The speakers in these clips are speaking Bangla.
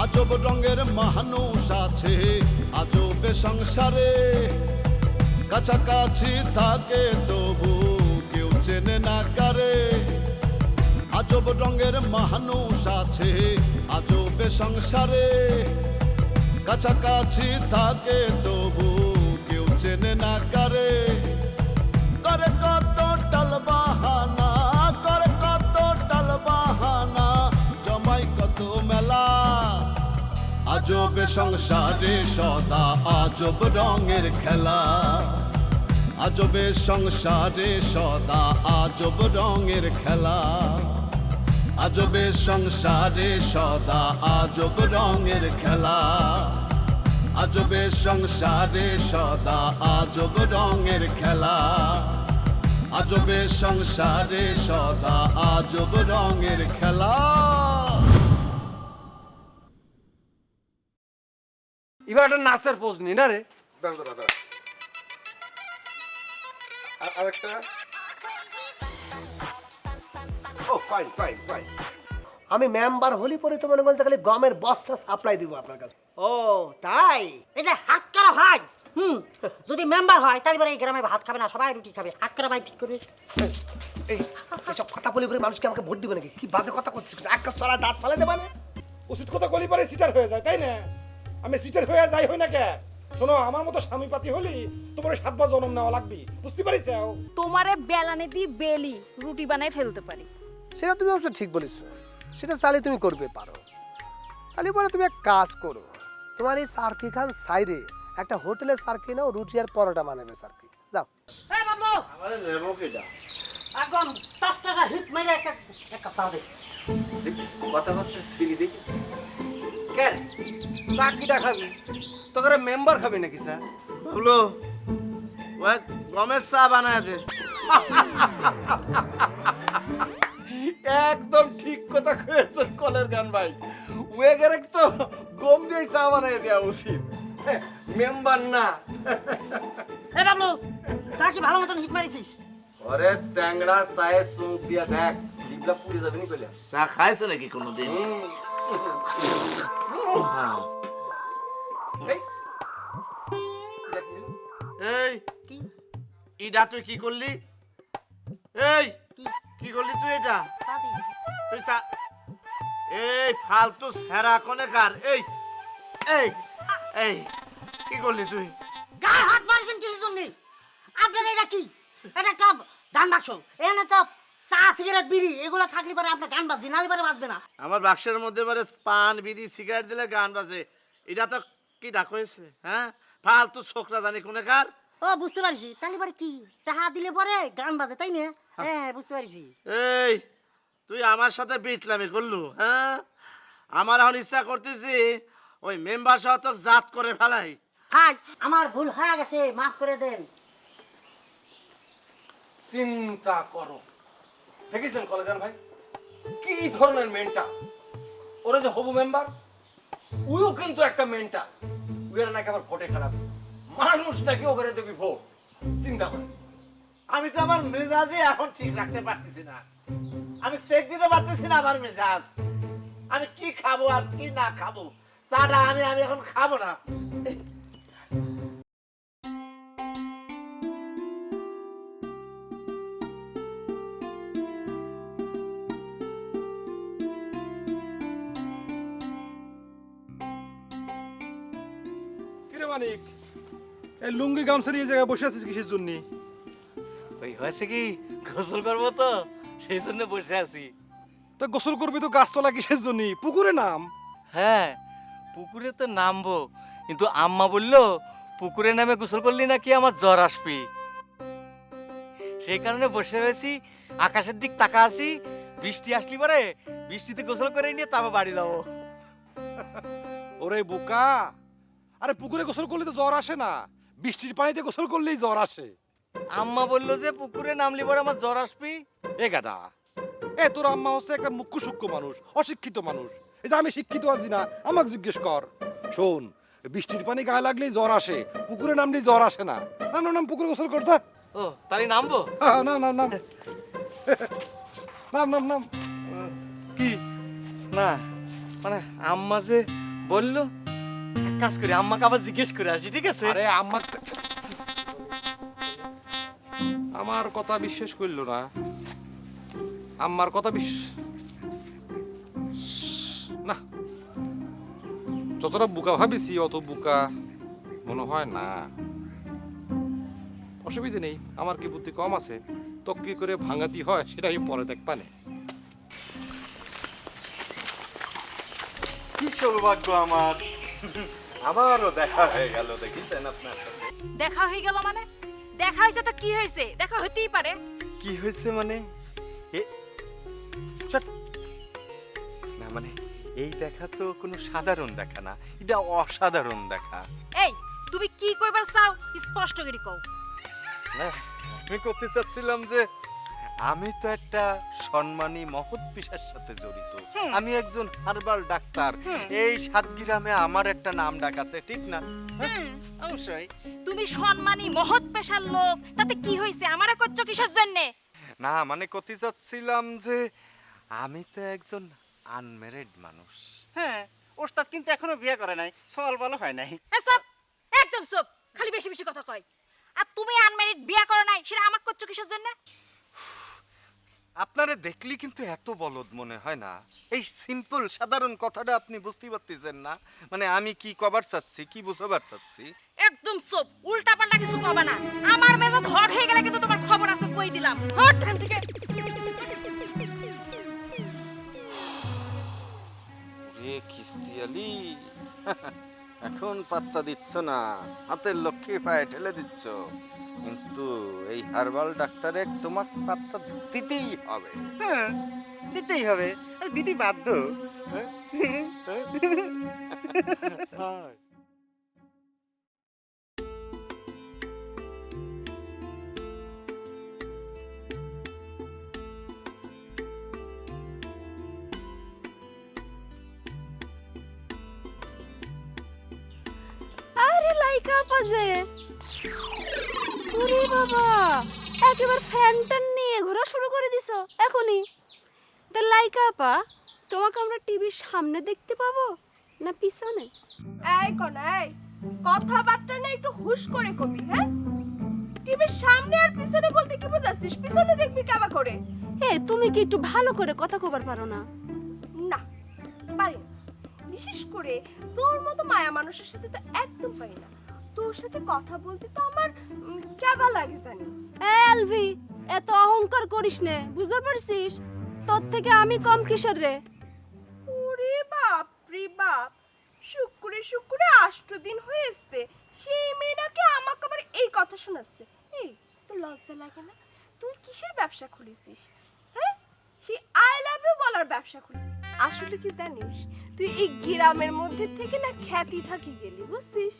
আজব রঙের মানুষ আছে আজবে সংসারে, কাছাকাছি থাকে তবু কেউ চেনে না কারে। আজব রঙের মানুষ আছে আজবে সংসারে, কাছাকাছি থাকে তবু কেউ চেনে না কারে। করে কত টাল বাহানা, করে কত টাল বাহানা, জমাই কত মেলা। আজবে সংসারে সদা আজব রঙের খেলা, আজবে সংসারে সদা আজব রঙের খেলা, আজবে সংসারে সদা আজব রঙের খেলা, আজবে সংসারে সদা আজব রঙের খেলা, আজবে সংসারে সদা আজব রঙের খেলা। এবার একটা নাচের পোজ নি না রে। আরেকটা। ও ফাইন ফাইন ফাইন। আমি মেম্বার হলি পরে তো মনে করতে খালি গমের বস্তা সাপ্লাই দিব আপনার কাছে। ও তাই? এটা হাত কারা ভাই। যদি মেম্বার হয় তাহলে এই গ্রামে ভাত খাবে না, সবাই রুটি খাবে। হাত কারা ভাই ঠিক করে। এইসব কথা বলে বলে মানুষকে আমাকে ভোট দিবে নাকি? কি বাজে কথা করছিস? এক কাপ চলা দাঁত ফালে দেবে না? উচিত কথা কলি পারে সিটার হয়ে যায়, তাই না? আমি সিটার হয়ে যাই হই না কে? শোনো, আমার মতো স্বামী পাতি হলি তোমার 7 বার জন্ম নেওয়া লাগবে, বুঝতে পারিস? তোমারে বেলানে দিয়ে বেলি রুটি বানাই ফেলতে পারি। সেটা তুমি অবশ্য ঠিক বলেছ, সেটা চাইলে তুমি করবে পারো। খালি পরে তুমি এক কাজ করো, তোমার এই সার্কি খান সাইডে একটা হোটেলে সার্কি নাও, রুটি আর পরোটা বানাবে সার্কি। যাও। এই বাবু, আমারে নেবো কিটা? একদম টসটসা হিট মেরে একটা এক কাপ চা দে। দেখিস কথাবার্তা সিরি দেখিস কেন চাকরিটা খাবি তোকে মেম্বার খাবি নাকি স্যার? বলো ও গমের চা বানায় দে। একদম ঠিক কথা কয়েছেন কলের গান ভাই। ওয়েগারে তো গম দিয়ে চা বানাই দেওয়া উচিত, মেম্বার না। এই বাবু, চা কি ভালো মতন হিট মারিছিস? ওরে চ্যাংড়া চায়ে চুমুক দিয়া দেখ, জিভটা পুড়ে যাবে নি কইলা। চা খাইছে নাকি কোনোদিন? এই কি ইডা তুই কি করলি? এই কি করলি তুই? এটা চা দিস? তুই চা এই ফালতু সেরা কোনে কার? এই এই এই কি করলি তুই? গায়ে হাত মারছেন কিসের জন্য? আপনার এটা কি? এটা কাপ গান বাক্স। এখানে তো চা, সিগারেট, বিড়ি এগুলো থাকলে পরে আপনার গান বাজবে, নালে পরে বাজবে না। আমার বাক্সের মধ্যে মানে পান বিড়ি সিগারেট দিলে গান বাজে, এটা তো কি ডাক হয়েছে? হ্যাঁ, ফালতু ছোকরা জানি কোনে কার। ও বুঝতে পারছি, তাহলে পরে কি টাকা দিলে পরে গান বাজে, তাই না? হ্যাঁ বুঝতে পারছি। এই তুই আমার সাথে বিটলামি করলু? হ্যাঁ, আমার এখন ইচ্ছা করতেছি ওই মেম্বার সহ তো জাত করে ফেলাই। হাই, আমার ভুল হয়ে গেছে, মাফ করে দেন। চিন্তা করো, দেখেছেন কলেজান ভাই কি ধরনের মেন্টা? ওরা যে হবু মেম্বার, ওও কিন্তু একটা মেন্টা। ওরা নাকি আবার ভোটে খারাপ, মানুষ নাকি ওখানে দেবি ভোট। চিন্তা করে। আমি তো আমার মেজাজে এখন ঠিক রাখতে পারতেছি না, আমি চেক দিতে পারতেছি না আমার মেজাজ। আমি কি খাবো আর কি না খাবো, চাটা আমি এখন খাবো না। কিরে মানিক, এই লুঙ্গি গামছা নিয়ে জায়গায় বসে আছিস কিসের জন্য? ওই হয়েছে কি, গোসল করবো তো সেই জন্য বসে আছি। তা গোসল করবি তো গাছতলা কিসের জন্য? পুকুরে নাম। হ্যাঁ, পুকুরে তো নামবো, কিন্তু আম্মা বললো পুকুরে নামে গোসল করলি নাকি আমার জ্বর আসবি। সেই কারণে বসে রয়েছি, আকাশের দিক তাকা আছি। বৃষ্টি আসলি পরে বৃষ্টিতে গোসল করে নিয়ে তারপর বাড়ি যাবো। ওরে বোকা, আরে পুকুরে গোসল করলে তো জ্বর আসে না, বৃষ্টির পানিতে গোসল করলেই জ্বর আসে। আম্মা বললো যে পুকুরে নামলি পরে আমার জ্বর আসবি। এ গাদা, এ তোর আম্মা হচ্ছে একটা মুখ্য সূক্ষ্ম মানুষ, অশিক্ষিত মানুষ। এই যে আমি শিক্ষিত আছি না, আমাকে জিজ্ঞেস কর। শোন, বৃষ্টির পানি গায়ে লাগলেই জ্বর আসে, পুকুরে নামলেই জ্বর আসে না। নাম নাম পুকুরে গোসল করতা। ও তাহলে নামবো? নাম নাম নাম নাম নাম নাম। কি না, মানে আম্মা যে বললো এক কাজ করি আম্মাকে আবার জিজ্ঞেস করে আসি, ঠিক আছে? আরে আমার কথা বিশ্বাস করলো না, আমার কথা না, যতটা বুকা ভাবিছি অত বুকা মনে হয় না। অসুবিধা নেই, আমার কি বুদ্ধি কম আছে, তো কি করে ভাঙাতি হয় সেটা আমি পরে দেখবানে। কি সৌভাগ্য আমার, আমারও দেখা হয়ে গেল, দেখেছেন আপনার সাথে। দেখা হয়ে গেল মানে? দেখা হয়েছে তো কি হয়েছে? দেখা হইতেই পারে। কি হয়েছে মানে? চট। না মানে এই দেখা তো কোনো সাধারণ দেখা না, এটা অসাধারণ দেখা। এই তুমি কি কইবার চাও স্পষ্ট করে কও। না আমি করতে চাচ্ছিলাম যে আমি তো একটা সম্মানী মহৎ পেশার সাথে জড়িত, আমি একজন হার্বাল ডাক্তার, এই সাতগ্রামে আমার একটা নাম ডাক আছে, ঠিক না? অবশ্যই। তুমি সম্মানী মহৎ পেশার লোক, তাতে কি হইছে? আমারে কচ্ছ কিসের জন্য? না মানে করতে চাচ্ছিলাম যে আমি তো একজন আনম্যারিড মানুষ। হ্যাঁ, ওস্তাদ কিন্তু এখনো বিয়ে করে নাই, সওয়াল বলো হয় নাই। সব একদম সব, খালি বেশি বেশি কথা কয়। আর তুমি আনম্যারিড বিয়া করো নাই, সেটা আমাকে কচ্ছ কিসের জন্য? আপনারে দেখলি কিন্তু এত বলদ মনে হয় না, এই সিম্পল সাধারণ কথাটা আপনি বুঝতে পারতেছেন না, মানে আমি কি কবার চাচ্ছি, কি বুঝাবার চাচ্ছি। একদম সব উল্টা পাল্টা কিছু কবা না। আমার মেজাজ হট হয়ে গেলে কিন্তু তোমার খবর আছে, কই দিলাম। হট এখান থেকে। রে কিস্তি আলি, এখন পাত্তা দিচ্ছ না, হাতের লক্ষ্যে পায়ে ঠেলে দিচ্ছ, কিন্তু এই হার্বাল ডাক্তারে তোমাকে পাত্তা দিতেই হবে। হ্যাঁ, দিতেই হবে, আর দিতেই বাধ্য। আরে লাইকা পাজে, ওরে বাবা, একেবারে ফ্যানটান নিয়ে ঘোরা শুরু করে দিছো এখনই। তা লাইকা আপা, তোমাকে আমরা টিভির সামনে দেখতে পাবো না পিছনে? এই কোন এই কথাবার্তা না একটু হুশ করে কবি, হ্যাঁ? টিভির সামনে আর পিছনে বলতে কি বোঝাচ্ছিস? পিছনে দেখবি কেবা করে? এ তুমি কি একটু ভালো করে কথা কবার পারো না? না, পারি না। বিশেষ করে তোর মতো মায়া মানুষের সাথে তো একদম পারি না। তোর সাথে কথা বলতে তো আমার কেবা লাগে জানি। এলভি, এত অহংকার করিস নে, বুঝতে পারছিস? তোর থেকে আমি কম কিসের রে? ওরে বাপ রে বাপ, শুক্রে শুক্রে 8 দিন হয়ে এসছে, সেই মেয়েটাকে আমাকে আবার এই কথা শোনাচ্ছে। এই তোর লজ্জা লাগে না? তুই কিসের ব্যবসা খুলেছিস? হ্যাঁ, সে আই লাভ ইউ বলার ব্যবসা খুলেছিস। আসলে কি জানিস, তুই এই গ্রামের মধ্যে থেকে না খ্যাতি থাকি গেলি, বুঝছিস?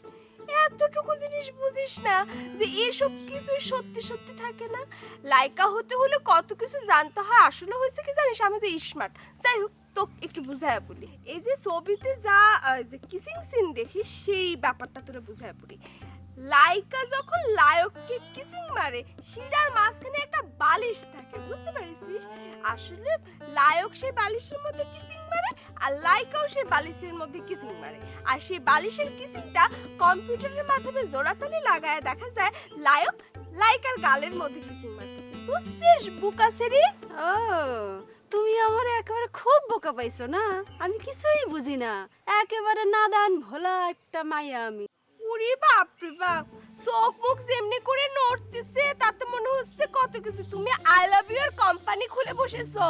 এতটুকু জিনিস বুঝিস না যে এসব কিছু সত্যি সত্যি থাকে না। লাইকা হতে হলে কত কিছু জানতে হয়। আসলে হয়েছে কি জানিস, আমি তো স্মার্ট। যাই হোক, তোকে একটু বুঝায় বলি। এই যে ছবিতে যা যে কিসিং সিন দেখিস, সেই ব্যাপারটা তোরা বুঝায় বলি। লাইকা যখন লায়ককে কিসিং মারে, শিরার মাঝখানে একটা বালিশ থাকে, বুঝতে পারছিস? আসলে লায়ক সেই বালিশের মধ্যে কিসিং মারে, আর লাইকাও সেই বালিশের মধ্যে কিসিং মারে। আর সেই বালিশের কিসিংটা কম্পিউটারের মাধ্যমে জোড়াতালি লাগায় দেখা যায় লায়ক লাইকার গালের মধ্যে কিসিং মারতেছে। বুঝছিস বুকাসেরি? ও, তুমি আমার একেবারে খুব বোকা পাইছো না? আমি কিছুই বুঝি না, একেবারে নাদান ভোলা একটা মাইয়া আমি। ওরে বাপ রে বাপ, চোখ মুখ যেমনি করে নড়তেছে, তাতে মনে হচ্ছে কত কিছু। তুমি আই লাভ ইউ এর কোম্পানি খুলে বসেছো,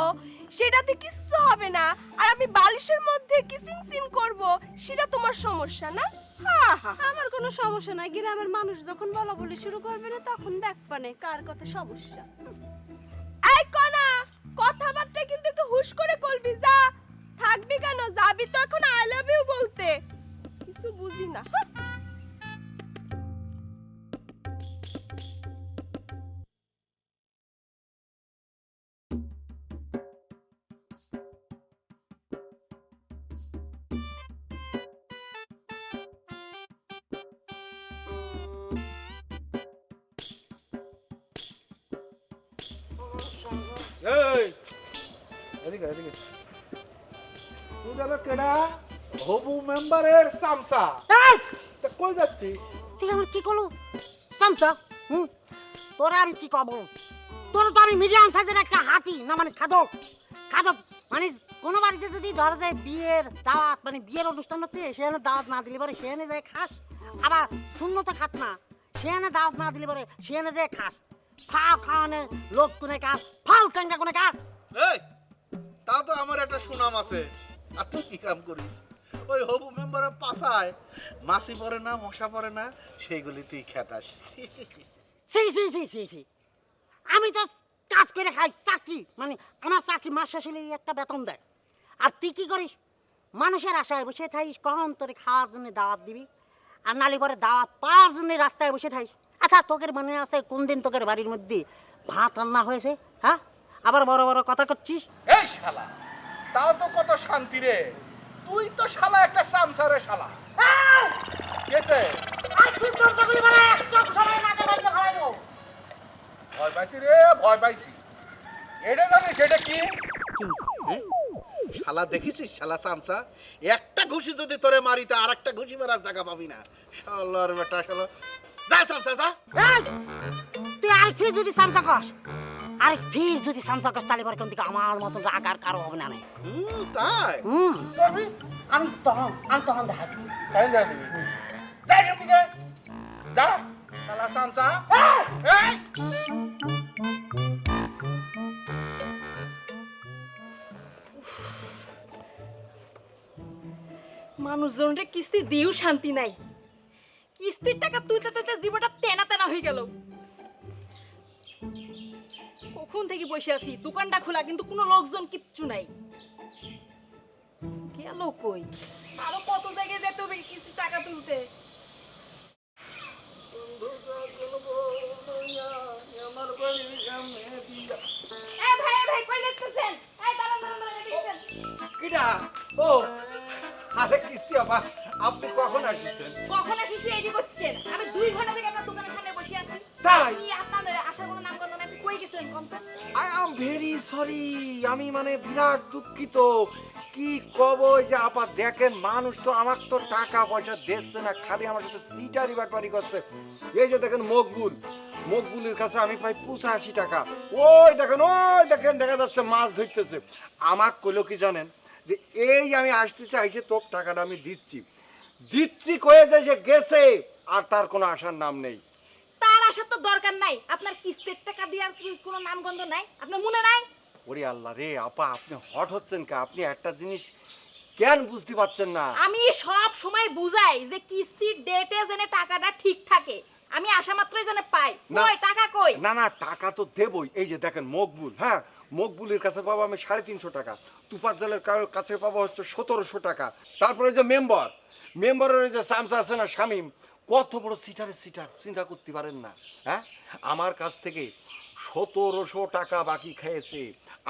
সেটাতে কিচ্ছু হবে না। আর আমি বালিশের মধ্যে কিসিং সিন করব, সেটা তোমার সমস্যা না? আমার কোনো সমস্যা নাই, গ্রামের মানুষ যখন বলা বলি শুরু করবে না তখন দেখবানে কার কথা সমস্যা। এই কনা, কথাবার্তা কিন্তু একটু হুশ করে বলবি। যা, থাকবি কেন? যাবি তো এখন আই লাভ ইউ বলতে। কিছু বুঝি না। এই এদিকে এদিকে, তুই যাবে কেডা? হবু মেম্বারের সামসা এই, তা কই যাচ্ছি? তুই আমার কি করলো চামচা? তোরা আমি কি কব? তোর তো আমি মিডিয়াম সাইজের একটা হাতি, না মানে খাদক। খাদক মানে কোনো বাড়িতে যদি ধরা যায় বিয়ের দাওয়াত, মানে বিয়ের অনুষ্ঠান হচ্ছে, সেখানে দাওয়াত না দিলে পরে সেখানে যায় খাস। আবার শূন্যতে খাস না, সেখানে দাওয়াত না দিলে পরে সেখানে যায় খাস। ফাও খাওয়ানে লোক কোনে কাজ, ফাল চাঙ্গা কোনে কাজ। এই তা তো আমার একটা সুনাম আছে। আর তুই কি কাম করিস? ওই হবু মেম্বারের পাশায় মাছি পড়ে না, মশা পড়ে না, সেইগুলি তুই খেতাস। ছি, ছি, ছি। সি সি সি সি সি, আমি তো কাজ করে খাই, চাকরি মানে আমার চাকরি মাস শেষ হলে একটা বেতন দেয়। আর তুই কি করিস? মানুষের আশায় বসে থাকিস কখন তোরে খাওয়ার জন্য দাওয়াত দিবি, আর নালি পরে দাওয়াত পাওয়ার জন্য রাস্তায় বসে থাকিস। আচ্ছা, তোকের মনে আছে কোন দিন তোকের বাড়ির মধ্যে ভাত রান্না হয়েছে? হ্যাঁ, আবার বড় বড় কথা করছিস। এই শালা, তাও তো কত শান্তি রে। তুই তো শালা একটা সামসারে শালা। কেছে আর তুই তোর চাকরি মানে একটা সময় না করে বাড়িতে ভাড়াই দেবো। ভয় পাইছি রে, ভয় পাইছি। এটা জানি সেটা কি? শালা দেখেছিস শালা চামচা, একটা ঘুষি যদি তোরে মারি তা আরেকটা ঘুষি মারার জায়গা পাবি না। শালার বেটা শালা, যা চামচা যা। এই, তুই আরেক ফির যদি সামসা কস, আরেক ফির যদি সামসা কস, তাহলে পরে কোন দিকে আমার মতো রাগার কারো হবে না। তাই করবি? আমি তখন দেখা দিবি। তাই যা দিবি। যা এখান থেকে, যা শালা চামচা। এই মানুষজনরে কিস্তি দিয়েও শান্তি নাই। কিস্তির টাকা তুলতে তুলতে জীবনটা তেনা তেনা হয়ে গেল। কখন থেকে বসে আছি, দোকানটা খোলা কিন্তু কোনো লোকজন কিচ্ছু নাই। গেল কই? আরো কত জায়গায় যেতে হবে কিস্তির টাকা তুলতে। এই ভাই, এই ভাই, কই যাচ্ছেন? এই দাঁড়ান, দাঁড়ান, দাঁড়ান, এদিকে আসেন। কিডা? ও আরে কিস্তি আপা, আপনি কখন আসছেন? কখন এসেছি এডি করছেন? আমি 2 ঘন্টা থেকে আপনার দোকানের সামনে বসে আছি। তাই? কি আপনার আসার কোনো নাম গন্ধ নাই? আপনি কই গেছিলেন কোন তো? আই এম ভেরি সরি, আমি মানে বিরাট দুঃখিত। কি কব যে আপা, দেখেন মানুষ তো আমার তো টাকা পয়সা দিচ্ছে না, খালি আমার সাথে সিটারি বাটপারি করছে। এই যে দেখেন মকবুলের কাছে আমি পাই 85 টাকা। ওই দেখেন দেখা যাচ্ছে মাছ ধরতেছে। আমাক কইলো কি জানেন, যে এই আমি আসতেছি, আইসে তোর টাকাটা আমি দিচ্ছি কয়ে যায় যে গেছে, আর তার কোনো আসার নাম নেই। তার আসার তো দরকার নাই। আপনার কিস্তির টাকা দেওয়ার কি কোনো নাম গন্ধ নাই? আপনার মনে নাই? ওরে আল্লাহ রে আপা, আপনি হট হচ্ছেন কা? আপনি একটা জিনিস কেন বুঝতে পারছেন না? আমি সব সময় বুঝাই যে কিস্তির ডেটে যেন টাকাটা ঠিক থাকে। আমি আসা মাত্রই যেন পাই। কই টাকা কই? না টাকা তো দেবই। এই যে দেখেন মকবুল, হ্যাঁ মকবুলের কাছে পাবো আমি 350 টাকা, তুফাজ্জলের কাছে পাবো হচ্ছে 1700 টাকা। তারপরে যে মেম্বারের যে সামসা আছে না শামিম, কত বড় সিটার চিন্তা করতে পারেন না? হ্যাঁ, আমার কাছ থেকে 1700 টাকা বাকি খেয়েছে।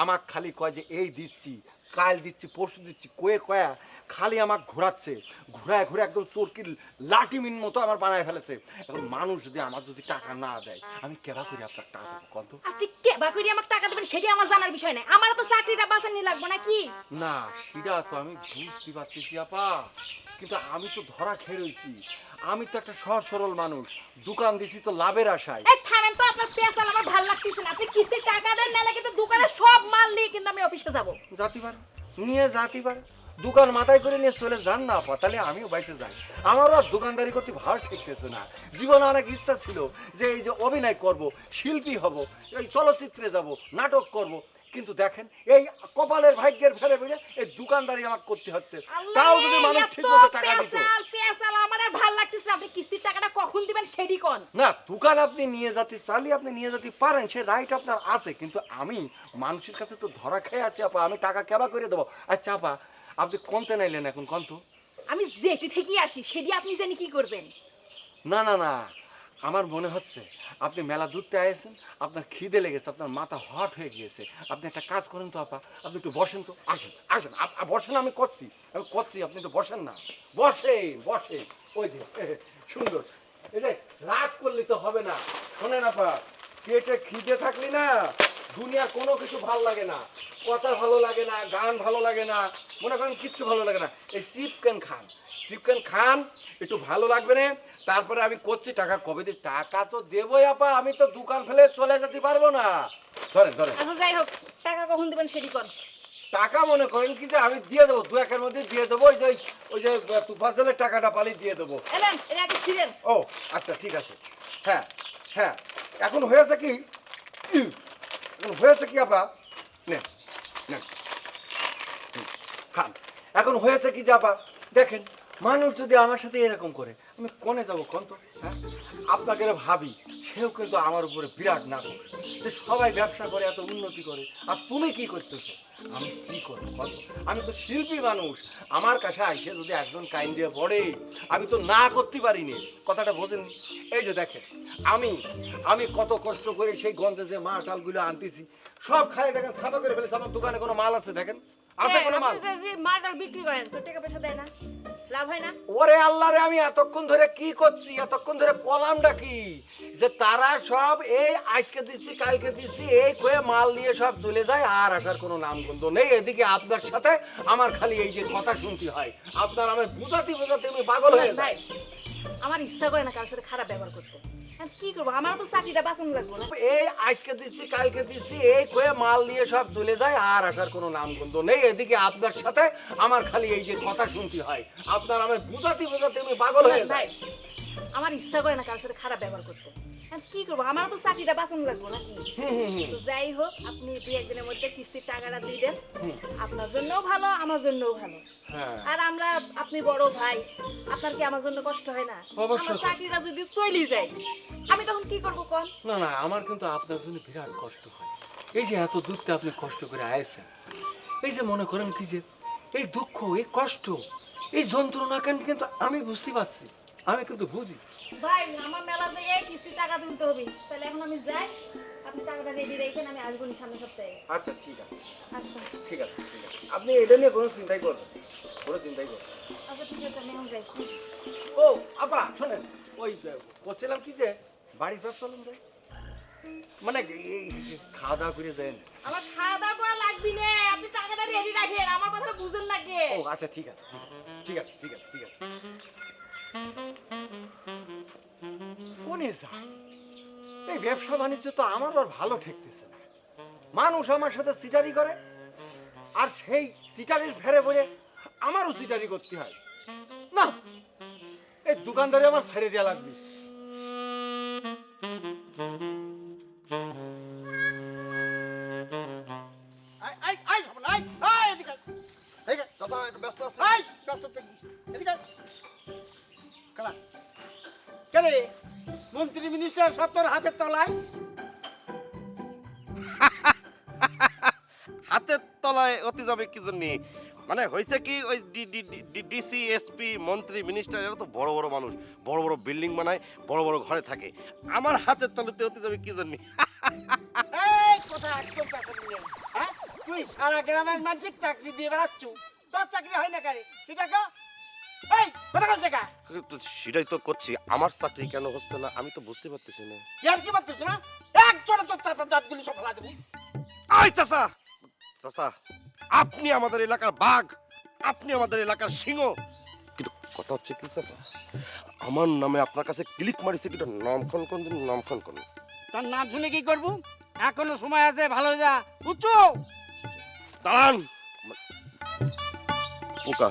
আমাক খালি কয় যে এই দিচ্ছি, কাল দিচ্ছি, পরশু দিচ্ছি, কয়া খালি আমাকে ঘুরায় একদম চোরকির লাঠিমিন মতো আমার বানায় ফেলেছে। এখন মানুষ যদি আমার যদি টাকা না দেয়, আমি কেবা করি আপনার টাকা দেবো কত? আপনি কেবা করি আমাকে টাকা দেবেন সেটা আমার জানার বিষয় নাই। আমারও তো চাকরিটা বাঁচানি লাগবে নাকি? না সেটা তো আমি বুঝতে পারতেছি আপা, কিন্তু আমি তো ধরা খেয়ে রয়েছি। আমি তো একটা সহজ সরল মানুষ, দোকান দিছি তো লাভের আশায়। এই থামেন তো, আপনার পেছাল আমার ভালো লাগতেছে না। আপনি কিস্তির টাকা দেন, নালে কিন্তু দোকানে সব মাল নিয়ে কিন্তু আমি অফিসে যাব। জাতি পারে দোকান মাথায় করে নিয়ে চলে যান না আপা, তাহলে আমিও বাইসে যাই। আমারও আর দোকানদারি করতে ভালো শিখতেছে না। জীবনে অনেক ইচ্ছা ছিল যে এই যে অভিনয় করব, শিল্পী হব, এই চলচ্চিত্রে যাব, নাটক করব, কিন্তু দেখেন এই কপালের ভাগ্যের ফেরে ফেরে এই দোকানদারি আমাকে করতে হচ্ছে। তাও যদি মানুষ ঠিক মতো টাকা দিত। পেছাল আমার আর ভালো লাগতেছে না। আপনি কিস্তির টাকাটা কখন দিবেন সেটি কোন? না দোকান আপনি নিয়ে যেতে চাইলে আপনি নিয়ে যেতে পারেন, সে রাইট আপনার আছে, কিন্তু আমি মানুষের কাছে তো ধরা খেয়ে আছি আপা, আমি টাকা কেবা করে দেবো। আচ্ছা আপা, আপনি কোনতে নাইলেন এখন কন্ত? আমি যেটি থেকে আসি সেটি আপনি জানি কি করবেন? না আমার মনে হচ্ছে আপনি মেলা দূরতে আয়েছেন, আপনার খিদে লেগেছে, আপনার মাথা হট হয়ে গিয়েছে। আপনি একটা কাজ করেন তো আপা, আপনি একটু বসেন তো। আসেন বসেন, আমি করছি, আপনি তো বসেন না। বসেন ওই যে সুন্দর। এই যে রাগ করলে তো হবে না। শোনেন আপা, পেটে খিদে থাকলি না দুনিয়ার কোনো কিছু ভালো লাগে না, কথা ভালো লাগে না, গান ভালো লাগে না, মনে করেন কিচ্ছু ভালো লাগে না। এই চিপকেন খান একটু ভালো লাগবে না। তারপরে আমি করছি টাকা কবে দিই, টাকা তো দেবোই আপা, আমি তো দোকান ফেলে চলে যেতে পারবো না। ধরেন আচ্ছা যাই হোক, টাকা কখন দিবেন সেটি কর। টাকা মনে করেন কি যে আমি দিয়ে দেবো, 2-1 মধ্যে দিয়ে দেবো। ওই যে তুফাজলের টাকাটা পালি দিয়ে দেবো। এলেন এটা আগে ছিলেন। ও আচ্ছা ঠিক আছে। হ্যাঁ হ্যাঁ, এখন হয়েছে কি আপা, নেন নেন খান। এখন হয়েছে কি যে আপা দেখেন, মানুষ যদি আমার সাথে এরকম করে, আমি কোনে যাবো কোন তো? হ্যাঁ, আপনাকে ভাবি সেও কিন্তু আমার উপরে বিরাট নাটক, যে সবাই ব্যবসা করে এত উন্নতি করে, আর তুমি কি করতেছো? আমি কি করবো কত? আমি তো শিল্পী মানুষ, আমার কাছে আইসে যদি একজন কাইন দিয়ে পড়ে, আমি তো না করতে পারিনি। কথাটা বোঝেন? এই যে দেখেন, আমি কত কষ্ট করে সেই গঞ্জে যে মালটালগুলো আনতেছি, সব খাই দেখেন সাদা করে ফেলেছে। আমার দোকানে কোনো মাল আছে দেখেন? আছে কোনো মাল? আপনি যে মালটা বিক্রি করেন তো টাকা পয়সা দেয় না, লাভ হয় না? ওরে আল্লাহ রে, আমি এতক্ষণ ধরে কি করছি, এতক্ষণ ধরে কলামটা কি যে তারা সব এই আজকে দিচ্ছি কালকে দিচ্ছি এই কয়ে মাল নিয়ে সব চলে যায়, আর আসার কোনো নাম গন্ধ নেই। এদিকে আপনার সাথে আমার খালি এই যে কথা শুনতে হয়, আপনার আমার বুঝাতে আমি পাগল হয়ে যাই। ভাই আমার ইচ্ছা করে না কারোর সাথে খারাপ ব্যবহার করতে, আমি কি করবো? আমার তো চাকরিটা বাঁচানো লাগবে না। এই আজকে দিচ্ছি কালকে দিচ্ছি এই কয়ে মাল নিয়ে সব চলে যায়, আর আসার কোনো নাম গন্ধ নেই। এদিকে আপনার সাথে আমার খালি এই যে কথা শুনতে হয়, আপনার আমার বুঝাতে আমি পাগল হয়ে ভাই যাই। আমার ইচ্ছা করে না কারোর সাথে খারাপ ব্যবহার করতে, আমি কি করবো? আমার তো চাকরিটা বাঁচানো লাগবে নাকি? তো যাই হোক, আপনি 2-1 দিনের মধ্যে কিস্তির টাকাটা দিয়ে দেন, আপনার জন্যও ভালো আমার জন্যও ভালো। হ্যাঁ আর আপনি বড় ভাই, আপনার কি আমার জন্য কষ্ট হয় না? অবশ্যই। আমার চাকরিটা যদি চলে যায় আমি তখন কি করবো কোন? না, আমার কিন্তু আপনার জন্য বিরাট কষ্ট হয়। এই যে এত দূরতে আপনি কষ্ট করে আয়েছেন, এই যে মনে করেন কি যে এই দুঃখ, এই কষ্ট, এই যন্ত্রণা কিন্তু আমি বুঝতে পারছি, আমি কিন্তু বুঝি। ভাই আমার মেলা জায়গায় কিস্তির টাকা তুলতে হবে, তাহলে এখন আমি যাই, আপনি টাকাটা রেডি রেখেন, আমি আসবো নি সামনের সপ্তাহে। আচ্ছা ঠিক আছে, আচ্ছা ঠিক আছে, আপনি এটা নিয়ে কোনো চিন্তাই করবেন, আচ্ছা ঠিক আছে, আমি এখন যাই। ও আপা শোনেন, ওই বলছিলাম কি যে বাড়ির ব্যবসা চলুন যায়, মানে এই খাওয়া দাওয়া করে যায় না? আমার খাওয়া দাওয়া করা লাগবে না, আপনি টাকাটা রেডি রাখেন, আমার কথাটা বুঝেন না কে? ও আচ্ছা ঠিক আছে। কোনে যায় এই ব্যবসা বাণিজ্য? তো আমার আর ভালো ঠেকতেছে না। মানুষ আমার সাথে চিটারি করে, আর সেই চিটারির ফেরে পড়ে আমারও চিটারি করতে হয় না। এই দোকানদারে আমার ছেড়ে দেওয়া লাগবে। মন্ত্রী মিনিস্টার সব তোর হাতের তলায়? হাতের তলায় অতি যাবে কি জন্য? মানে হয়েছে কি, ওই ডিসি এসপি মন্ত্রী মিনিস্টার এরা তো বড় বড় মানুষ, বড় বড় বিল্ডিং বানায়, বড় বড় ঘরে থাকে। আমার হাতের তলাতে অতি যাবে কি জন্য? এই কথা একদম কাছে নিয়ে, হ্যাঁ? তুই সারা গ্রামের মানুষের চাকরি দিয়ে বেড়াচ্ছ, তোর চাকরি হয় না কারে? সেটা কা এই কথা কাজ টাকা সেটাই তো করছি, আমার চাকরি কেন হচ্ছে না আমি তো বুঝতে পারতেছি না। ইয়ার কি পারছিস না? একজনে তোর তারপর দাঁতগুলি সব ফেলা দেবো। আই চাচা, আপনি আমাদের এলাকার বাঘ, আপনি আমাদের এলাকার সিংহ, কিন্তু কথা হচ্ছে কি চাচা, আমার নামে আপনার কাছে ক্লিক মারিছে কিটা, নামখান কোন? তার নাম শুনে কি করবো? এখনো সময় আছে, ভালো যা বুঝছো? দাঁড়ান, পোকা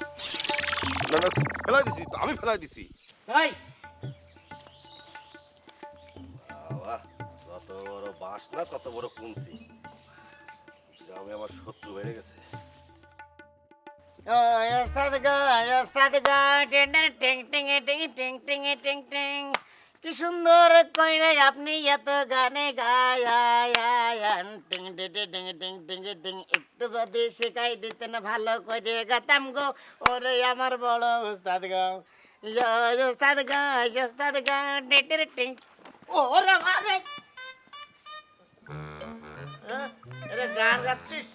না ফেলাই দিছি তো, আমি ফেলাই দিছি। এই যত বড় বাস না তত বড় কুমসি, গ্রামে আমার শত্রু বেড়ে গেছে। কি সুন্দর কইরে আপনি এত গানে গায়ান, টিং টিং টিং টিং টিং টিং, একটু যদি শিখাই দিতেন ভালো করে গাতাম গো, ওরে আমার বড় উস্তাদ গো, উস্তাদ গো টিং টিং। ওরে আরে এটা গান গাচ্ছিস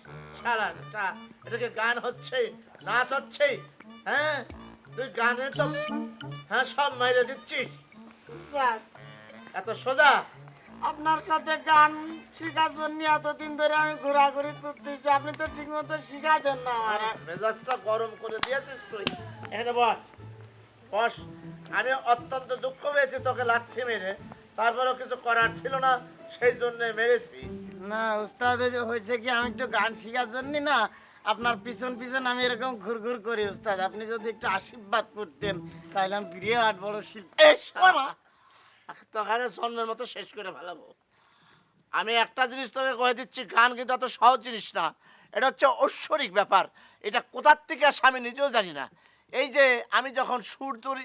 শালাটা? এটা কি গান হচ্ছে, নাচ হচ্ছে? হ্যাঁ তুই গানে তো হ্যাঁ সব মাইরে দিচ্ছিস। এত সোজা আপনার সাথে গান শেখার জন্য এতদিন ধরে আমি ঘোরাঘুরি করতেছি, আপনি তো ঠিক মতো শিখাই দেন না আমার। মেজাজটা গরম করে দিয়েছিস তুই। এখানে বস বস। আমি অত্যন্ত দুঃখ পেয়েছি তোকে লাথি মেরে, তারপরেও কিছু করার ছিল না, সেই জন্য মেরেছি। না উস্তাদ, ওই যে হয়েছে কি, আমি একটু গান শেখার জন্য না আপনার পিছন পিছন আমি এরকম ঘুরঘুর করি উস্তাদ। আপনি যদি একটু আশীর্বাদ করতেন তাহলে আমি বিরাট বড় শিল্পী। তোকে জন্মের মতো শেষ করে ফেলাবো। আমি একটা জিনিস তোকে কয়ে দিচ্ছি, গান কিন্তু অত সহজ জিনিস না। এটা হচ্ছে ঐশ্বরিক ব্যাপার। এটা কোথার থেকে আসে আমি নিজেও জানি না। এই যে আমি যখন সুর তুলি,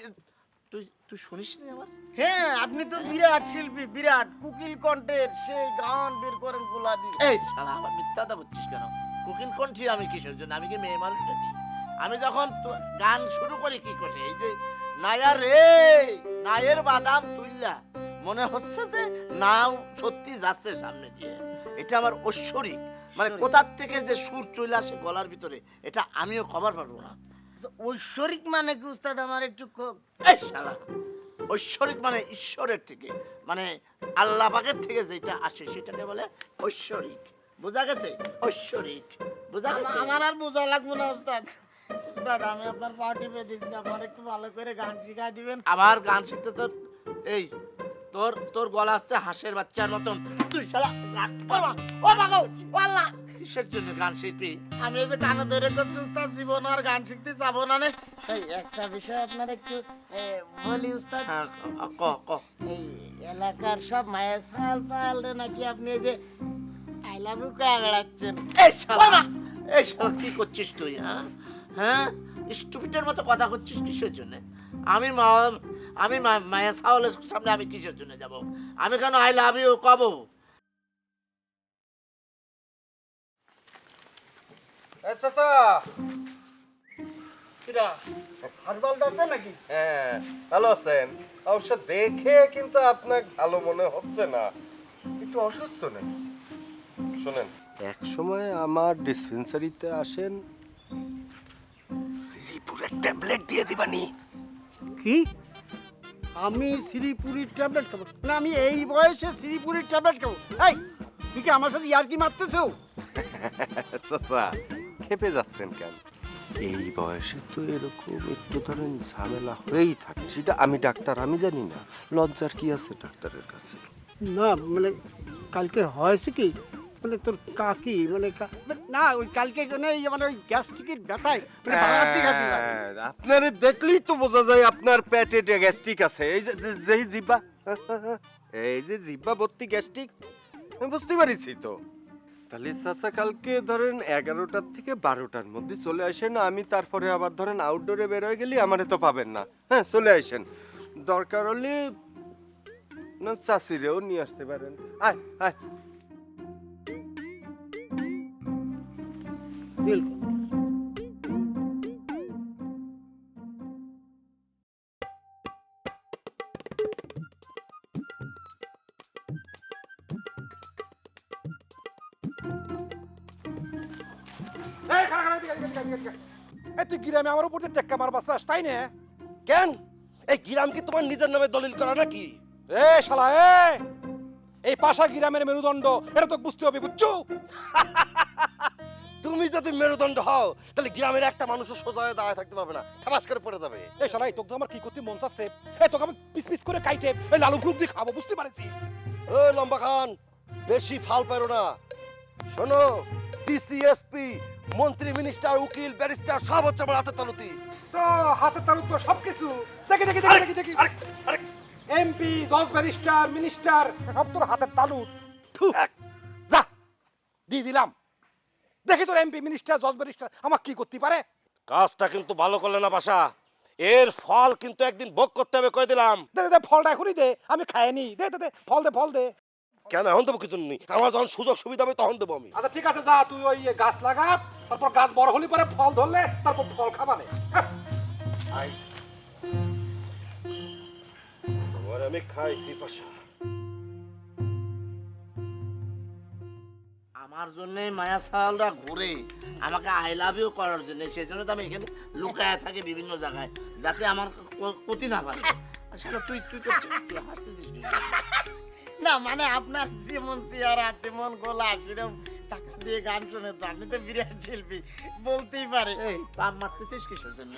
তুই তুই শুনিস নি আমার? হ্যাঁ, আপনি তো বিরাট শিল্পী, বিরাট কুকিল কণ্ঠের সেই গান বের করেন গোলা দিয়ে। এই শালা আমার মিথ্যাটা বলছিস কেন? কুকিল কণ্ঠী আমি কিসের জন্য? আমি কি মেয়ে মানুষ নাকি? আমি যখন গান শুরু করি কি করে, এই যে নায়ার রে নায়ের বাদাম তুইলা, মনে হচ্ছে যে নাও সত্যি যাচ্ছে সামনে দিয়ে। এটা আমার ঐশ্বরিক, মানে কোথার থেকে যে সুর চলে আসে গলার ভিতরে, এটা আমিও খবর পারবো না। ঐশ্বরিক মানে কি উস্তাদ? আমার একটু এই শালা, ঐশ্বরিক মানে ঈশ্বরের থেকে, মানে আল্লাহ পাকের থেকে যেটা আসে সেটাকে বলে ঐশ্বরিক। বোঝা গেছে? ঐশ্বরিক বোঝা গেছে? আমার আর বোঝা লাগবে না উস্তাদ। উস্তাদ, আমি আপনার পা টিপে দিচ্ছি, আমার একটু ভালো করে গান শিখাই দিবেন। আমার গান শিখতে তোর এই তোর তোর গলা হচ্ছে হাঁসের বাচ্চার মতন। তুই শালা কিসের জন্য গান শিখবি? আমি এই যে কানে ধরে করছি উস্তাদ, জীবন আর গান শিখতে যাবো না। এই একটা বিষয় আপনার একটু বলি উস্তাদ। হ্যাঁ, ক ক। এই এলাকার সব মায়া সাল পাল নাকি আপনি এই যে আই লাভ ইউ কয়ে বেড়াচ্ছেন। এই শালা, এই শালা কি করছিস তুই? হ্যাঁ হ্যাঁ, স্টুপিডের মতো কথা করছিস কিসের জন্য? আমি মায়া সাওয়ালের সামনে আমি কিসের জন্য যাব? আমি কেন আই লাভ ইউ কব? চাচা, নাকি হ্যাঁ ভালো আছেন? অবশ্য দেখে কিন্তু আপনার ভালো মনে হচ্ছে না, একটু অসুস্থ নেই। শোনেন, এক সময় আমার ডিসপেন্সারিতে আসেন, শ্রীপুরের ট্যাবলেট দিয়ে দিবানি। কি? আমি শ্রীপুরির ট্যাবলেট খাবো না? আমি এই বয়সে শ্রীপুরির ট্যাবলেট খাবো? এই তুই কি আমার সাথে ইয়ার্কি মারতেছো? চাচা, খেপে যাচ্ছেন কেন? এই বয়সে তো এরকম একটু ধরেন ঝামেলা হয়েই থাকে। সেটা আমি ডাক্তার, আমি জানি না। লজ্জার কি আছে ডাক্তারের কাছে? না মানে কালকে হয়েছে কি, মানে তোর কাকি মানে না ওই কালকে মানে ওই গ্যাস্ট্রিকের ব্যথায় মানে ভাড়াটি খাতি লাগে। আপনারে দেখলেই তো বোঝা যায় আপনার পেটে গ্যাস্ট্রিক আছে। এই যে যেই জিব্বা, এই যে জিব্বা ভর্তি গ্যাস্ট্রিক, আমি বুঝতে পারিছি তো। তাহলে চাচা কালকে ধরেন 11টার থেকে 12টার মধ্যে চলে আসেন। আমি তারপরে আবার ধরেন আউটডোরে বের হয়ে গেলে আমারে তো পাবেন না। হ্যাঁ, চলে আসেন। দরকার হলে না চাষিরেও নিয়ে আসতে পারেন। আয় আয়। এই তুই গ্রামে আমার উপর দিয়ে টেক্কা মার বাস্তাস, তাই না? কেন? এই গ্রাম কি তোমার নিজের নামে দলিল করা নাকি? এ শালা, এই পাশা গ্রামের মেরুদণ্ড, এটা তো বুঝতে হবে, বুঝছো? তুমি যদি মেরুদণ্ড হও তাহলে গ্রামের একটা মানুষও সোজা হয়ে দাঁড়ায় থাকতে পারবে না, ঠাপাস করে পড়ে যাবে। এই শালা, তোকে তো আমার কি করতে মন চাচ্ছে, এই তোকে আমি পিস পিস করে কাইটে এই লালু ফুলুক দিয়ে খাবো, বুঝতে পারছি? ওই লম্বা খান, বেশি ফাল পারো না। শোনো, ডিসিএসপি, মন্ত্রী, মিনিস্টার, উকিল, ব্যারিস্টার সব হচ্ছে আমার হাতের তালুতি। তো হাতের তালুত তো সবকিছু। দেখি দেখি দেখি দেখি দেখি, এমপি, জজ, ব্যারিস্টার, মিনিস্টার সব তোর হাতের তালুত। যা দিয়ে দিলাম, দেখি তোর এমপি, মিনিস্টার, জজ, ব্যারিস্টার আমার কি করতে পারে। কাজটা কিন্তু ভালো করলে না বাসা, এর ফল কিন্তু একদিন ভোগ করতে হবে, কয়ে দিলাম। দে দে ফলটা এখনই দে, আমি খাইনি। দে দে দে ফল দে, ফল দে। কেন এখন দেবো কিছু নেই, আমার যখন সুযোগ সুবিধা হবে তখন দেবো আমি। আচ্ছা ঠিক আছে, যা তুই ওই গাছ লাগা, তারপর গাছ বড় হলে পরে ফল ধরলে তারপর ফল খাবানে। আমি খাইছি পাশা। আমার জন্য মায়া সাওয়ালরা ঘুরে আমাকে আই লাভ ইউ করার জন্য, সেই জন্য তো আমি এখানে লুকায় থাকি বিভিন্ন জায়গায়, যাতে আমার ক্ষতি না পারে। আসলে তুই তুই করছিস, তুই হাসতেছিস কি? না মানে আপনার যেমন চেহারা তেমন গলা সেরকম টাকা দিয়ে গান শুনে তো আপনি তো বিরাট শিল্পী বলতেই পারে। এই পাম মারতেছিস কিসের জন্য?